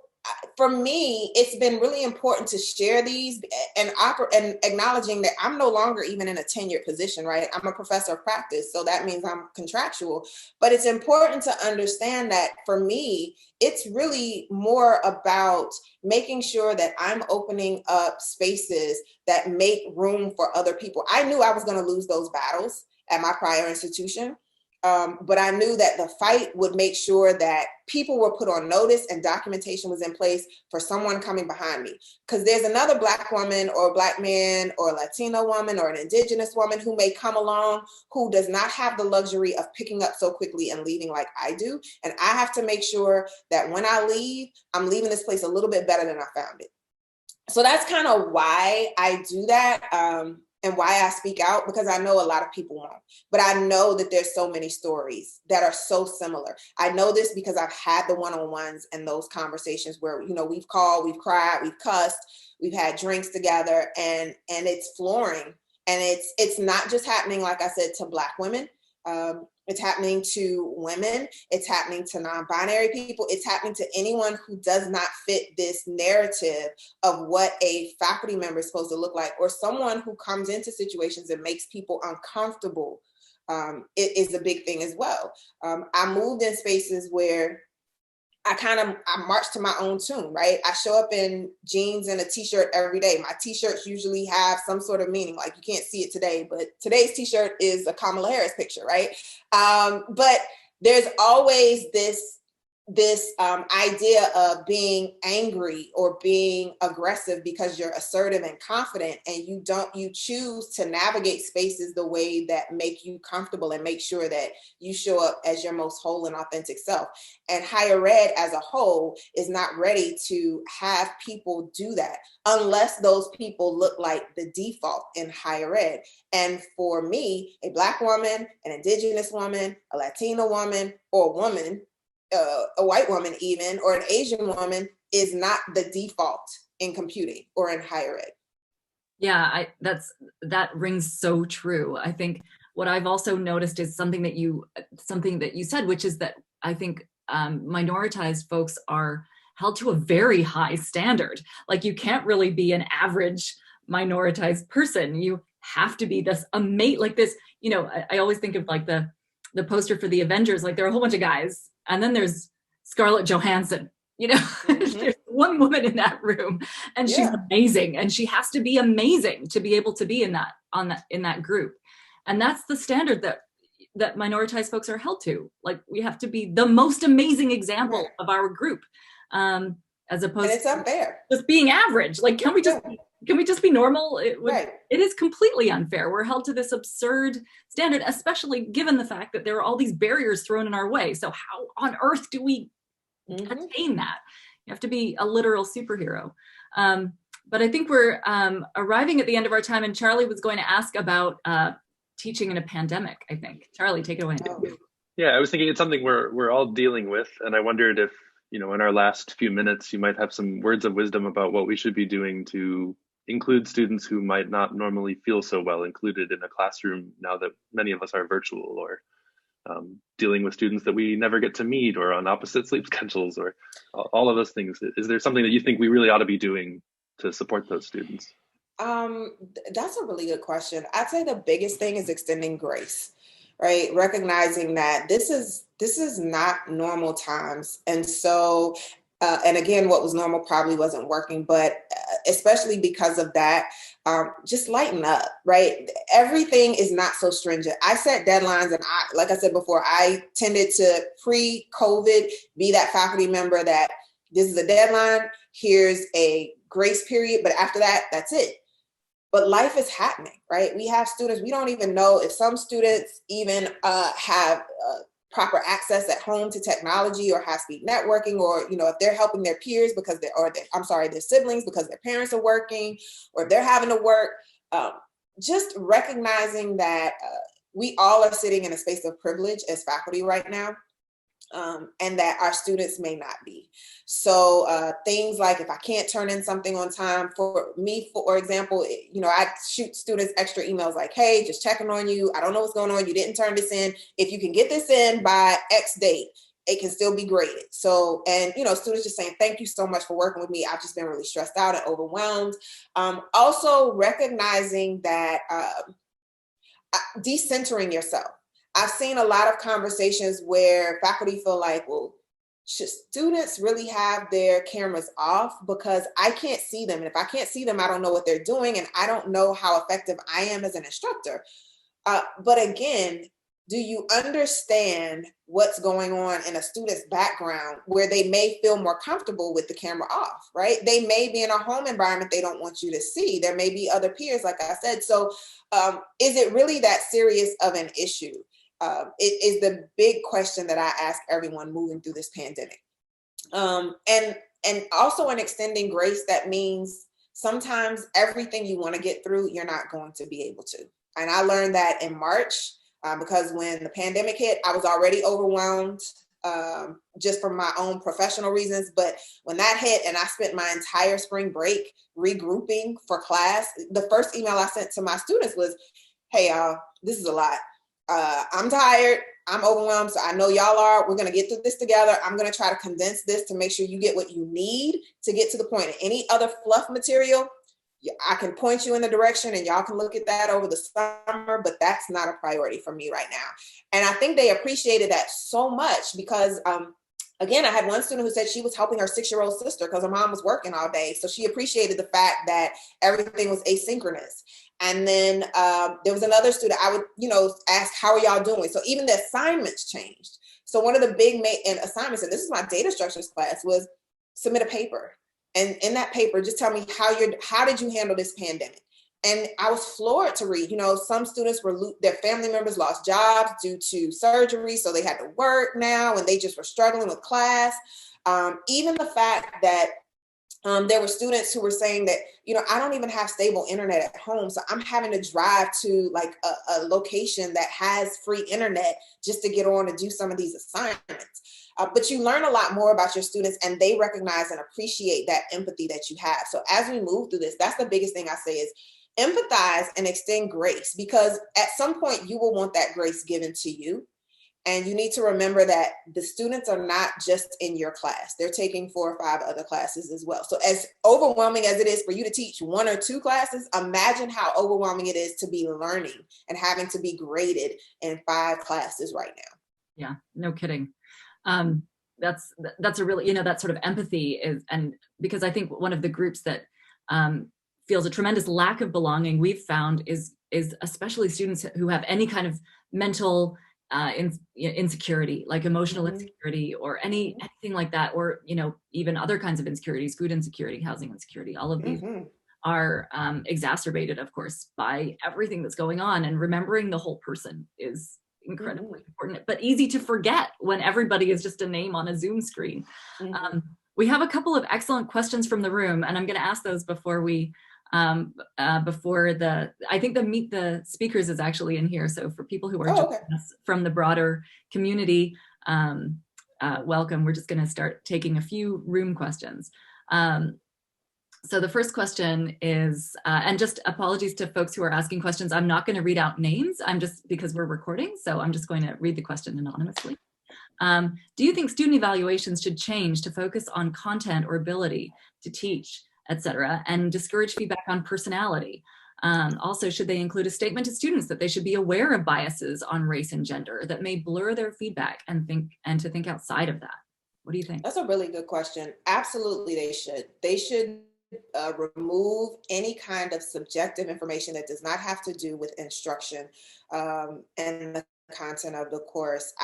for me, it's been really important to share these and acknowledging that I'm no longer even in a tenured position, right? I'm a professor of practice, so that means I'm contractual. But it's important to understand that for me, it's really more about making sure that I'm opening up spaces that make room for other people. I knew I was going to lose those battles at my prior institution. But I knew that the fight would make sure that people were put on notice and documentation was in place for someone coming behind me. Because there's another Black woman or Black man or Latino woman or an Indigenous woman who may come along who does not have the luxury of picking up so quickly and leaving like I do. And I have to make sure that when I leave, I'm leaving this place a little bit better than I found it. So that's kind of why I do that. And why I speak out, because I know a lot of people won't. But I know that there's so many stories that are so similar. I know this because I've had the one-on-ones and those conversations where, you know, we've called, we've cried, we've cussed, we've had drinks together, and it's flooring. And it's not just happening, like I said, to Black women. It's happening to women. It's happening to non-binary people. It's happening to anyone who does not fit this narrative of what a faculty member is supposed to look like, or someone who comes into situations and makes people uncomfortable. It is a big thing as well. I moved in spaces where I march to my own tune, right? I show up in jeans and a t-shirt every day. My t-shirts usually have some sort of meaning. Like, you can't see it today, but today's t-shirt is a Kamala Harris picture, right? But there's always this this idea of being angry or being aggressive because you're assertive and confident, and you choose to navigate spaces the way that make you comfortable and make sure that you show up as your most whole and authentic self. And higher ed as a whole is not ready to have people do that unless those people look like the default in higher ed. And for me, a Black woman, an Indigenous woman, a Latina woman, or a woman, a white woman even, or an Asian woman is not the default in computing or in higher ed. Yeah, that rings so true. I think what I've also noticed is something that you said, which is that I think minoritized folks are held to a very high standard. Like, you can't really be an average minoritized person. You have to be this like this, I always think of like the poster for the Avengers, like there are a whole bunch of guys, and then there's Scarlett Johansson, Mm-hmm. there's one woman in that room, and she's amazing, and she has to be amazing to be able to be in that group. And that's the standard that minoritized folks are held to. Like, we have to be the most amazing example of our group, as opposed and it's unfair. to just being average. Like, can we just be normal? It is completely unfair. We're held to this absurd standard, especially given the fact that there are all these barriers thrown in our way. So how on earth do we attain that? You have to be a literal superhero. But I think we're arriving at the end of our time, and Charlie was going to ask about teaching in a pandemic, I think. Charlie, take it away. Yeah, I was thinking it's something we're all dealing with, and I wondered if, in our last few minutes, you might have some words of wisdom about what we should be doing to include students who might not normally feel so well included in a classroom now that many of us are virtual, or dealing with students that we never get to meet, or on opposite sleep schedules, or all of those things. Is there something that you think we really ought to be doing to support those students? That's a really good question. I'd say the biggest thing is extending grace, right? Recognizing that this is not normal times. And so, and again, what was normal probably wasn't working, but especially because of that, just lighten up, right? Everything is not so stringent. I set deadlines, and like I said before, I tended to pre-COVID be that faculty member that this is a deadline, here's a grace period, but after that, that's it. But life is happening, right? We have students, we don't even know if some students even have proper access at home to technology or high-speed networking, or, if they're helping their peers because their siblings because their parents are working, or if they're having to work. Just recognizing that we all are sitting in a space of privilege as faculty right now. And that our students may not be. So things like, if I can't turn in something on time, for me, for example, I shoot students extra emails like, hey, just checking on you. I don't know what's going on. You didn't turn this in. If you can get this in by X date, it can still be graded. So, and, students just saying, thank you so much for working with me. I've just been really stressed out and overwhelmed. Also recognizing that decentering yourself. I've seen a lot of conversations where faculty feel like, well, should students really have their cameras off because I can't see them? And if I can't see them, I don't know what they're doing, and I don't know how effective I am as an instructor. But again, do you understand what's going on in a student's background where they may feel more comfortable with the camera off, right? They may be in a home environment they don't want you to see. There may be other peers, like I said. So is it really that serious of an issue? It is the big question that I ask everyone moving through this pandemic. And also in extending grace, that means sometimes everything you want to get through, you're not going to be able to. And I learned that in March because when the pandemic hit, I was already overwhelmed just for my own professional reasons. But when that hit and I spent my entire spring break regrouping for class, the first email I sent to my students was, hey, y'all, this is a lot. I'm tired. I'm overwhelmed. So I know y'all are. We're going to get through this together. I'm going to try to condense this to make sure you get what you need to get to the point. Any other fluff material, I can point you in the direction and y'all can look at that over the summer, but that's not a priority for me right now. And I think they appreciated that so much because, again, I had one student who said she was helping her 6-year-old sister because her mom was working all day. So she appreciated the fact that everything was asynchronous. And then there was another student I would, ask, how are y'all doing? So even the assignments changed. So one of the big assignments, and this is my data structures class, was submit a paper. And in that paper, just tell me how did you handle this pandemic? And I was floored to read, some students their family members lost jobs due to surgery, so they had to work now, and they just were struggling with class. Even the fact that there were students who were saying that, I don't even have stable internet at home, so I'm having to drive to like a location that has free internet just to get on and do some of these assignments. But you learn a lot more about your students, and they recognize and appreciate that empathy that you have. So as we move through this, that's the biggest thing I say is empathize and extend grace, because at some point you will want that grace given to you. And you need to remember that the students are not just in your class. They're taking 4 or 5 other classes as well. So as overwhelming as it is for you to teach 1 or 2 classes, imagine how overwhelming it is to be learning and having to be graded in 5 classes right now. Yeah, no kidding. That's a really, that sort of empathy is, and because I think one of the groups that feels a tremendous lack of belonging, we've found is especially students who have any kind of mental insecurity, like emotional insecurity or anything like that, or even other kinds of insecurities, food insecurity, housing insecurity. All of these are exacerbated, of course, by everything that's going on. And remembering the whole person is incredibly important, but easy to forget when everybody is just a name on a Zoom screen. We have a couple of excellent questions from the room, and I'm going to ask those before we I think the Meet the Speakers is actually in here. So for people who are joining us from the broader community, welcome. We're just going to start taking a few room questions. So the first question is, and just apologies to folks who are asking questions, I'm not going to read out names, because we're recording, so I'm just going to read the question anonymously. Do you think student evaluations should change to focus on content or ability to teach, etc., and discourage feedback on personality? Also, should they include a statement to students that they should be aware of biases on race and gender that may blur their feedback and to think outside of that? What do you think? That's a really good question. Absolutely, they should. They should remove any kind of subjective information that does not have to do with instruction and the content of the course.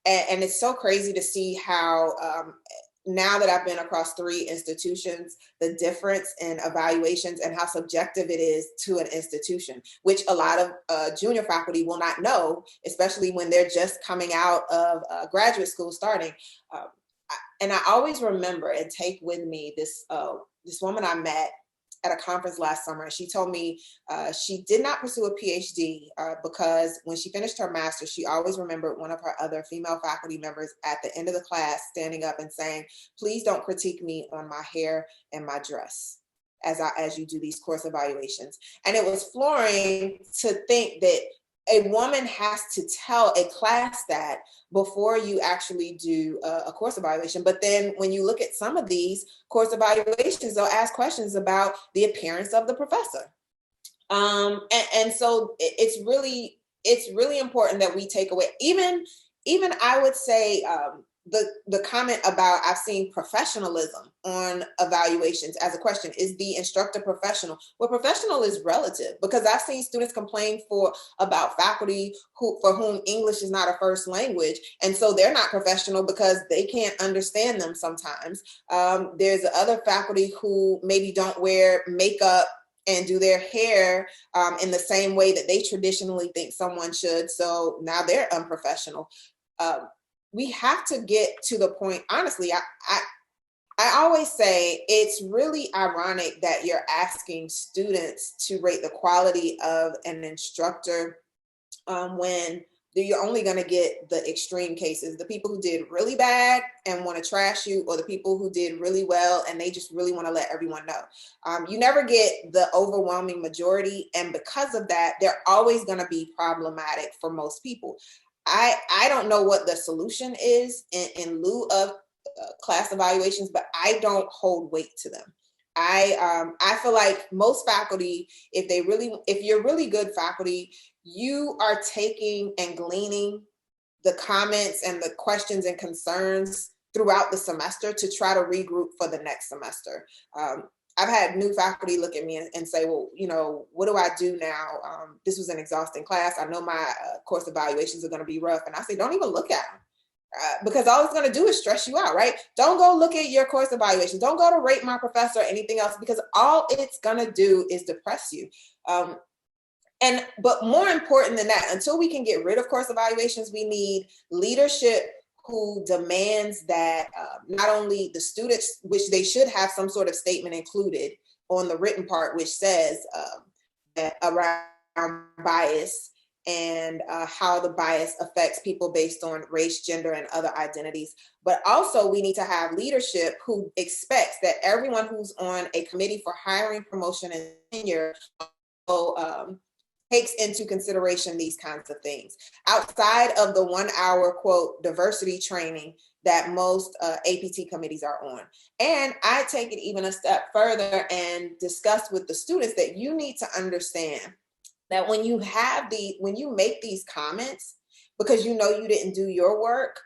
And it's so crazy to see how now that I've been across 3 institutions, the difference in evaluations and how subjective it is to an institution, which a lot of junior faculty will not know, especially when they're just coming out of graduate school starting. And I always remember and take with me this woman I met at a conference last summer. And she told me she did not pursue a PhD because when she finished her master's, she always remembered one of her other female faculty members at the end of the class standing up and saying, "Please don't critique me on my hair and my dress as you do these course evaluations." And it was flooring to think that a woman has to tell a class that before you actually do a course evaluation. But then when you look at some of these course evaluations, they'll ask questions about the appearance of the professor. And so it's really important that we take away, even I would say, the comment about I've seen professionalism on evaluations as a question. Is the instructor professional? Well, professional is relative, because I've seen students complain about faculty for whom English is not a first language. And so they're not professional because they can't understand them sometimes. There's other faculty who maybe don't wear makeup and do their hair in the same way that they traditionally think someone should. So now they're unprofessional. We have to get to the point, honestly, I always say it's really ironic that you're asking students to rate the quality of an instructor when you're only going to get the extreme cases, the people who did really bad and want to trash you, or the people who did really well and they just really want to let everyone know. You never get the overwhelming majority. And because of that, they're always going to be problematic for most people. I don't know what the solution is in lieu of class evaluations, but I don't hold weight to them. I feel like most faculty, if you're really good faculty, you are taking and gleaning the comments and the questions and concerns throughout the semester to try to regroup for the next semester. I've had new faculty look at me and say, well, what do I do now? This was an exhausting class. I know my course evaluations are going to be rough. And I say, don't even look at them. because all it's going to do is stress you out, right? Don't go look at your course evaluation. Don't go to rate my professor or anything else, because all it's going to do is depress you. But more important than that, until we can get rid of course evaluations, we need leadership who demands that not only the students, which they should have some sort of statement included on the written part, which says that around bias and how the bias affects people based on race, gender, and other identities. But also we need to have leadership who expects that everyone who's on a committee for hiring, promotion, and tenure takes into consideration these kinds of things. Outside of the 1 hour, quote, diversity training that most APT committees are on. And I take it even a step further and discuss with the students that you need to understand that when you make these comments, because you know you didn't do your work,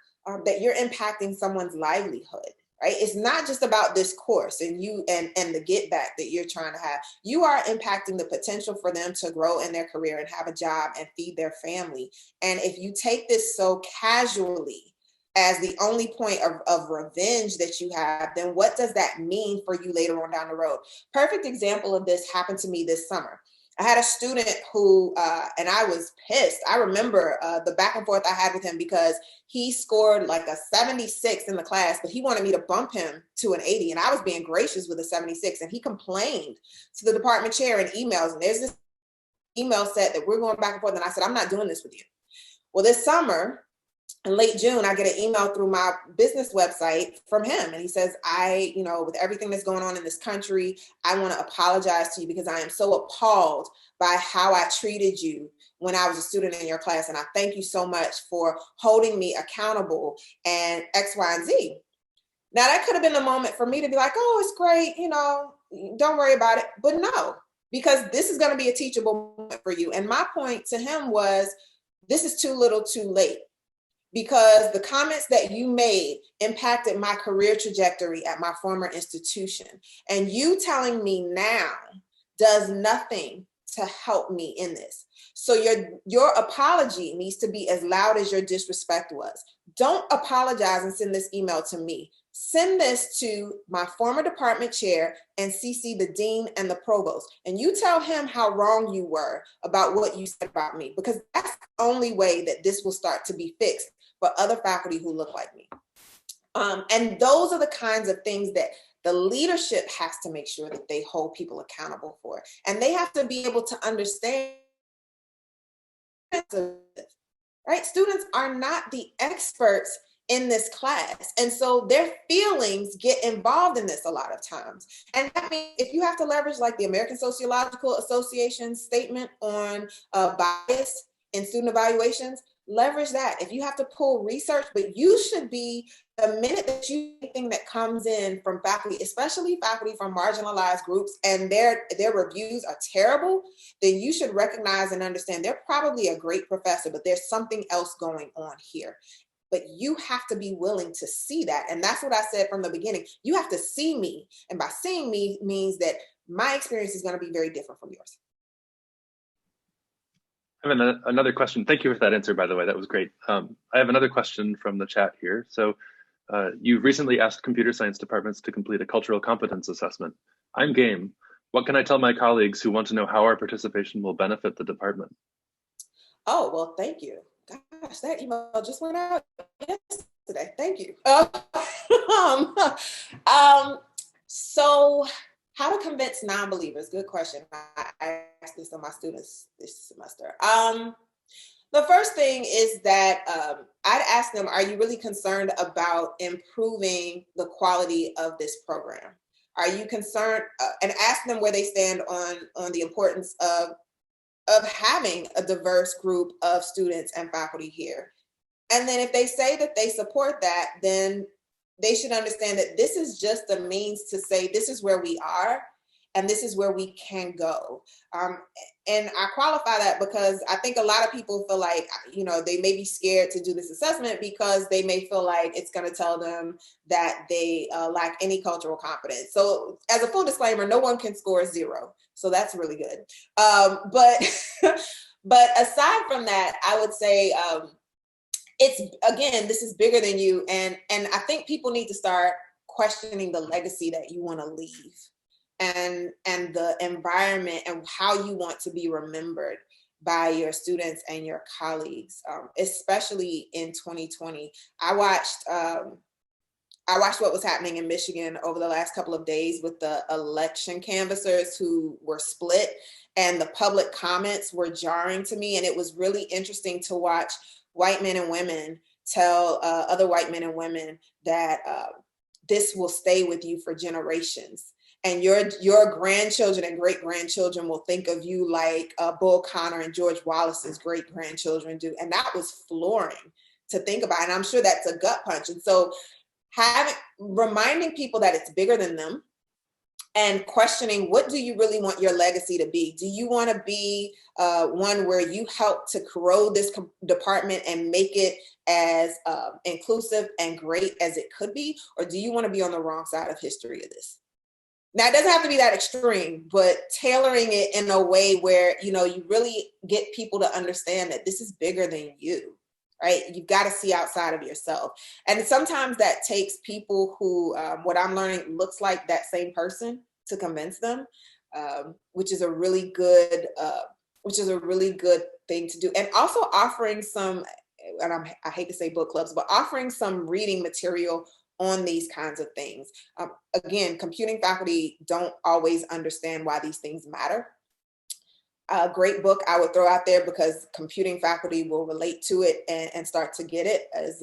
that you're impacting someone's livelihood, right? It's not just about this course and the get back that you're trying to have. You are impacting the potential for them to grow in their career and have a job and feed their family. And if you take this so casually as the only point of revenge that you have, then what does that mean for you later on down the road? Perfect example of this happened to me this summer. I had a student who, and I was pissed. I remember the back and forth I had with him because he scored like a 76 in the class, but he wanted me to bump him to an 80. And I was being gracious with a 76. And he complained to the department chair in emails. And there's this email set that we're going back and forth. And I said, I'm not doing this with you. Well, this summer, in late June, I get an email through my business website from him. And he says, with everything that's going on in this country, I want to apologize to you because I am so appalled by how I treated you when I was a student in your class. And I thank you so much for holding me accountable and X, Y, and Z. Now, that could have been the moment for me to be like, oh, it's great. Don't worry about it. But no, because this is going to be a teachable moment for you. And my point to him was, this is too little too late. Because the comments that you made impacted my career trajectory at my former institution. And you telling me now does nothing to help me in this. So your apology needs to be as loud as your disrespect was. Don't apologize and send this email to me. Send this to my former department chair and CC the dean and the provost. And you tell him how wrong you were about what you said about me, because that's the only way that this will start to be fixed for other faculty who look like me. And those are the kinds of things that the leadership has to make sure that they hold people accountable for. And they have to be able to understand, right? Students are not the experts in this class. And so their feelings get involved in this a lot of times. And that means if you have to leverage like the American Sociological Association statement on bias in student evaluations, leverage that. If you have to pull research, but you should be, the minute that you anything that comes in from faculty, especially faculty from marginalized groups, and their reviews are terrible, then you should recognize and understand they're probably a great professor, but there's something else going on here. But you have to be willing to see that. And that's what I said from the beginning. You have to see me. And by seeing me means that my experience is going to be very different from yours. I have another question. Thank you for that answer, by the way. That was great. I have another question from the chat here. So you've recently asked computer science departments to complete a cultural competence assessment. I'm game. What can I tell my colleagues who want to know how our participation will benefit the department? Oh, well, thank you. Gosh, that email just went out yesterday. Thank you. So how to convince non-believers? Good question. I asked this of my students this semester. The first thing is that I'd ask them, are you really concerned about improving the quality of this program? Are you concerned, and ask them where they stand on the importance of having a diverse group of students and faculty here. And then if they say that they support that, then they should understand that this is just a means to say, this is where we are and this is where we can go. And I qualify that because I think a lot of people feel like, they may be scared to do this assessment because they may feel like it's going to tell them that they lack any cultural competence. So as a full disclaimer, no one can score 0. So that's really good. But aside from that, I would say this is bigger than you. And I think people need to start questioning the legacy that you want to leave, and the environment and how you want to be remembered by your students and your colleagues, especially in 2020. I watched what was happening in Michigan over the last couple of days with the election canvassers who were split, and the public comments were jarring to me. And it was really interesting to watch white men and women tell other white men and women that this will stay with you for generations. And your grandchildren and great-grandchildren will think of you like Bull Connor and George Wallace's great-grandchildren do. And that was flooring to think about. And I'm sure that's a gut punch. And so reminding people that it's bigger than them, and questioning, what do you really want your legacy to be? Do you want to be one where you help to grow this department and make it as inclusive and great as it could be? Or do you want to be on the wrong side of history of this? Now, it doesn't have to be that extreme, but tailoring it in a way where, you really get people to understand that this is bigger than you, right? You've got to see outside of yourself. And sometimes that takes people who, what I'm learning, looks like that same person to convince them, which is a really good thing to do. And also offering some, and I hate to say book clubs, but offering some reading material on these kinds of things. Again, computing faculty don't always understand why these things matter. A great book I would throw out there, because computing faculty will relate to it and start to get it, as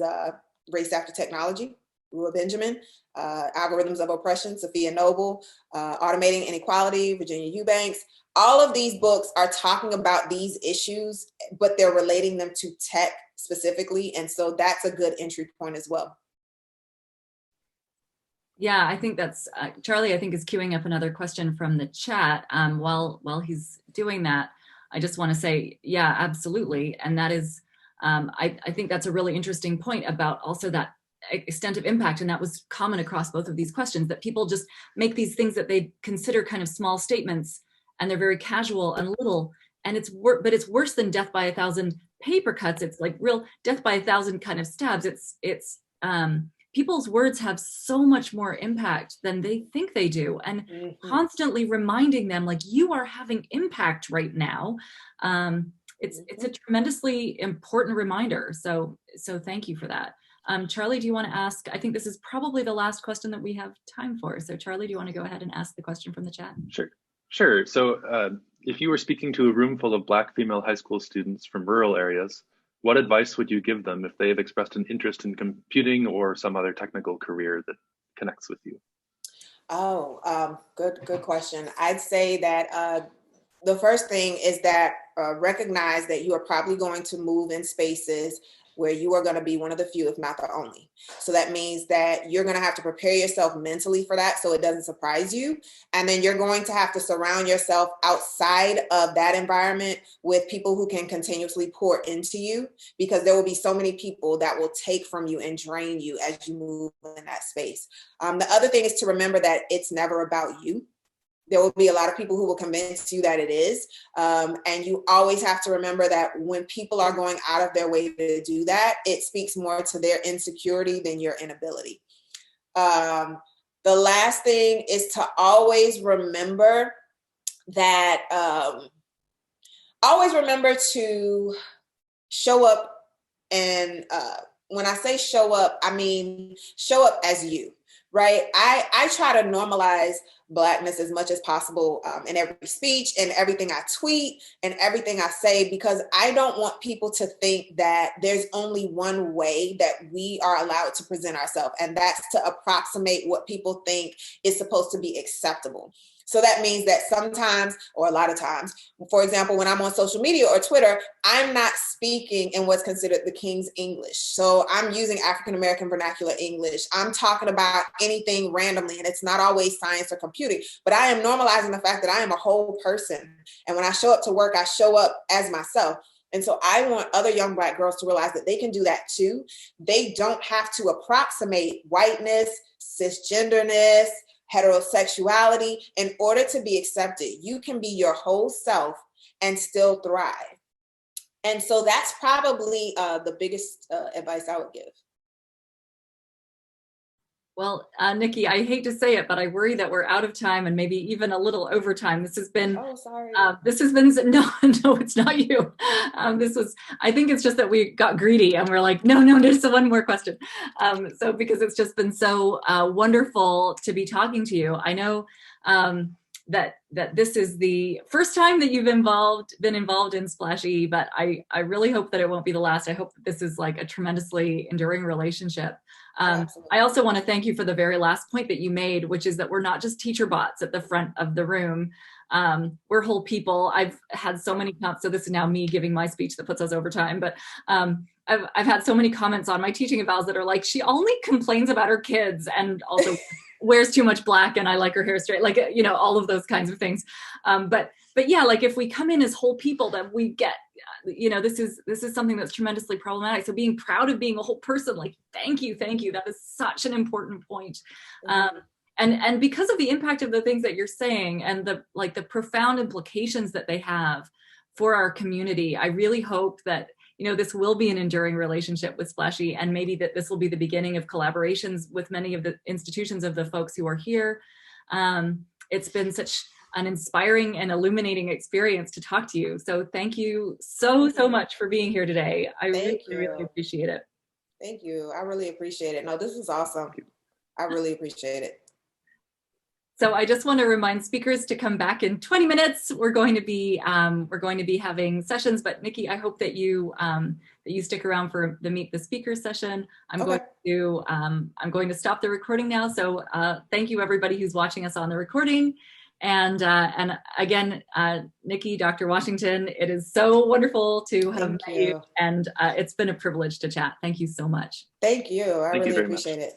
Race After Technology, Rua Benjamin, Algorithms of Oppression, Sophia Noble, Automating Inequality, Virginia Eubanks. All of these books are talking about these issues, but they're relating them to tech specifically. And so that's a good entry point as well. Yeah, I think that's, Charlie, I think is queuing up another question from the chat. While he's doing that, I just want to say, yeah, absolutely. And that is, I think that's a really interesting point about also that extent of impact. And that was common across both of these questions, that people just make these things that they consider kind of small statements, and they're very casual and little, and but it's worse than death by 1,000 paper cuts. It's like real death by 1,000 kind of stabs. It's people's words have so much more impact than they think they do. And constantly reminding them, like, you are having impact right now. It's a tremendously important reminder. So thank you for that. Charlie, do you want to ask? I think this is probably the last question that we have time for. So Charlie, do you want to go ahead and ask the question from the chat? Sure. So if you were speaking to a room full of Black female high school students from rural areas, what advice would you give them if they have expressed an interest in computing or some other technical career that connects with you? Good question. I'd say that the first thing is that recognize that you are probably going to move in spaces where you are going to be one of the few, if not the only. So that means that you're going to have to prepare yourself mentally for that so it doesn't surprise you. And then you're going to have to surround yourself outside of that environment with people who can continuously pour into you, because there will be so many people that will take from you and drain you as you move in that space. The other thing is to remember that it's never about you. There will be a lot of people who will convince you that it is. And you always have to remember that when people are going out of their way to do that, it speaks more to their insecurity than your inability. The last thing is to always remember that, always remember to show up. And when I say show up, I mean show up as you, right? I try to normalize Blackness as much as possible in every speech and everything I tweet and everything I say, because I don't want people to think that there's only one way that we are allowed to present ourselves, and that's to approximate what people think is supposed to be acceptable. So that means that sometimes, or a lot of times, for example, when I'm on social media or Twitter, I'm not speaking in what's considered the King's English. So I'm using African-American vernacular English. I'm talking about anything randomly, and it's not always science or computing, but I am normalizing the fact that I am a whole person. And when I show up to work, I show up as myself. And so I want other young Black girls to realize that they can do that too. They don't have to approximate whiteness, cisgenderness, heterosexuality in order to be accepted. You can be your whole self and still thrive. And so that's probably the biggest advice I would give. Well, Nicki, I hate to say it, but I worry that we're out of time and maybe even a little over time. This has been, oh, sorry. No, no, it's not you. I think it's just that we got greedy and we're like, no, there's one more question. So because it's just been so wonderful to be talking to you. I know that this is the first time that you've been involved in Splashy, but I really hope that it won't be the last. I hope that this is like a tremendously enduring relationship. I also want to thank you for the very last point that you made, which is that we're not just teacher bots at the front of the room. We're whole people. I've had so many comments, so this is now me giving my speech that puts us over time, but I've had so many comments on my teaching evals that are like, she only complains about her kids and also wears too much black and I like her hair straight, like, you know, all of those kinds of things. But yeah, like if we come in as whole people, then we get, you know, this is something that's tremendously problematic. So being proud of being a whole person, like, thank you. That is such an important point. And because of the impact of the things that you're saying and the profound implications that they have for our community, I really hope that, you know, this will be an enduring relationship with Splashy, and maybe that this will be the beginning of collaborations with many of the institutions of the folks who are here. It's been such an inspiring and illuminating experience to talk to you. So thank you so much for being here today. I really appreciate it. Thank you. I really appreciate it. No, this is awesome. I really appreciate it. So I just want to remind speakers to come back in 20 minutes. We're going to be having sessions, but Nicki, I hope that you stick around for the Meet the Speakers session. I'm going to stop the recording now. So thank you everybody who's watching us on the recording. And again, Nicki, Dr. Washington, it is so wonderful to have met you, and it's been a privilege to chat. Thank you so much. Thank you. I really appreciate it.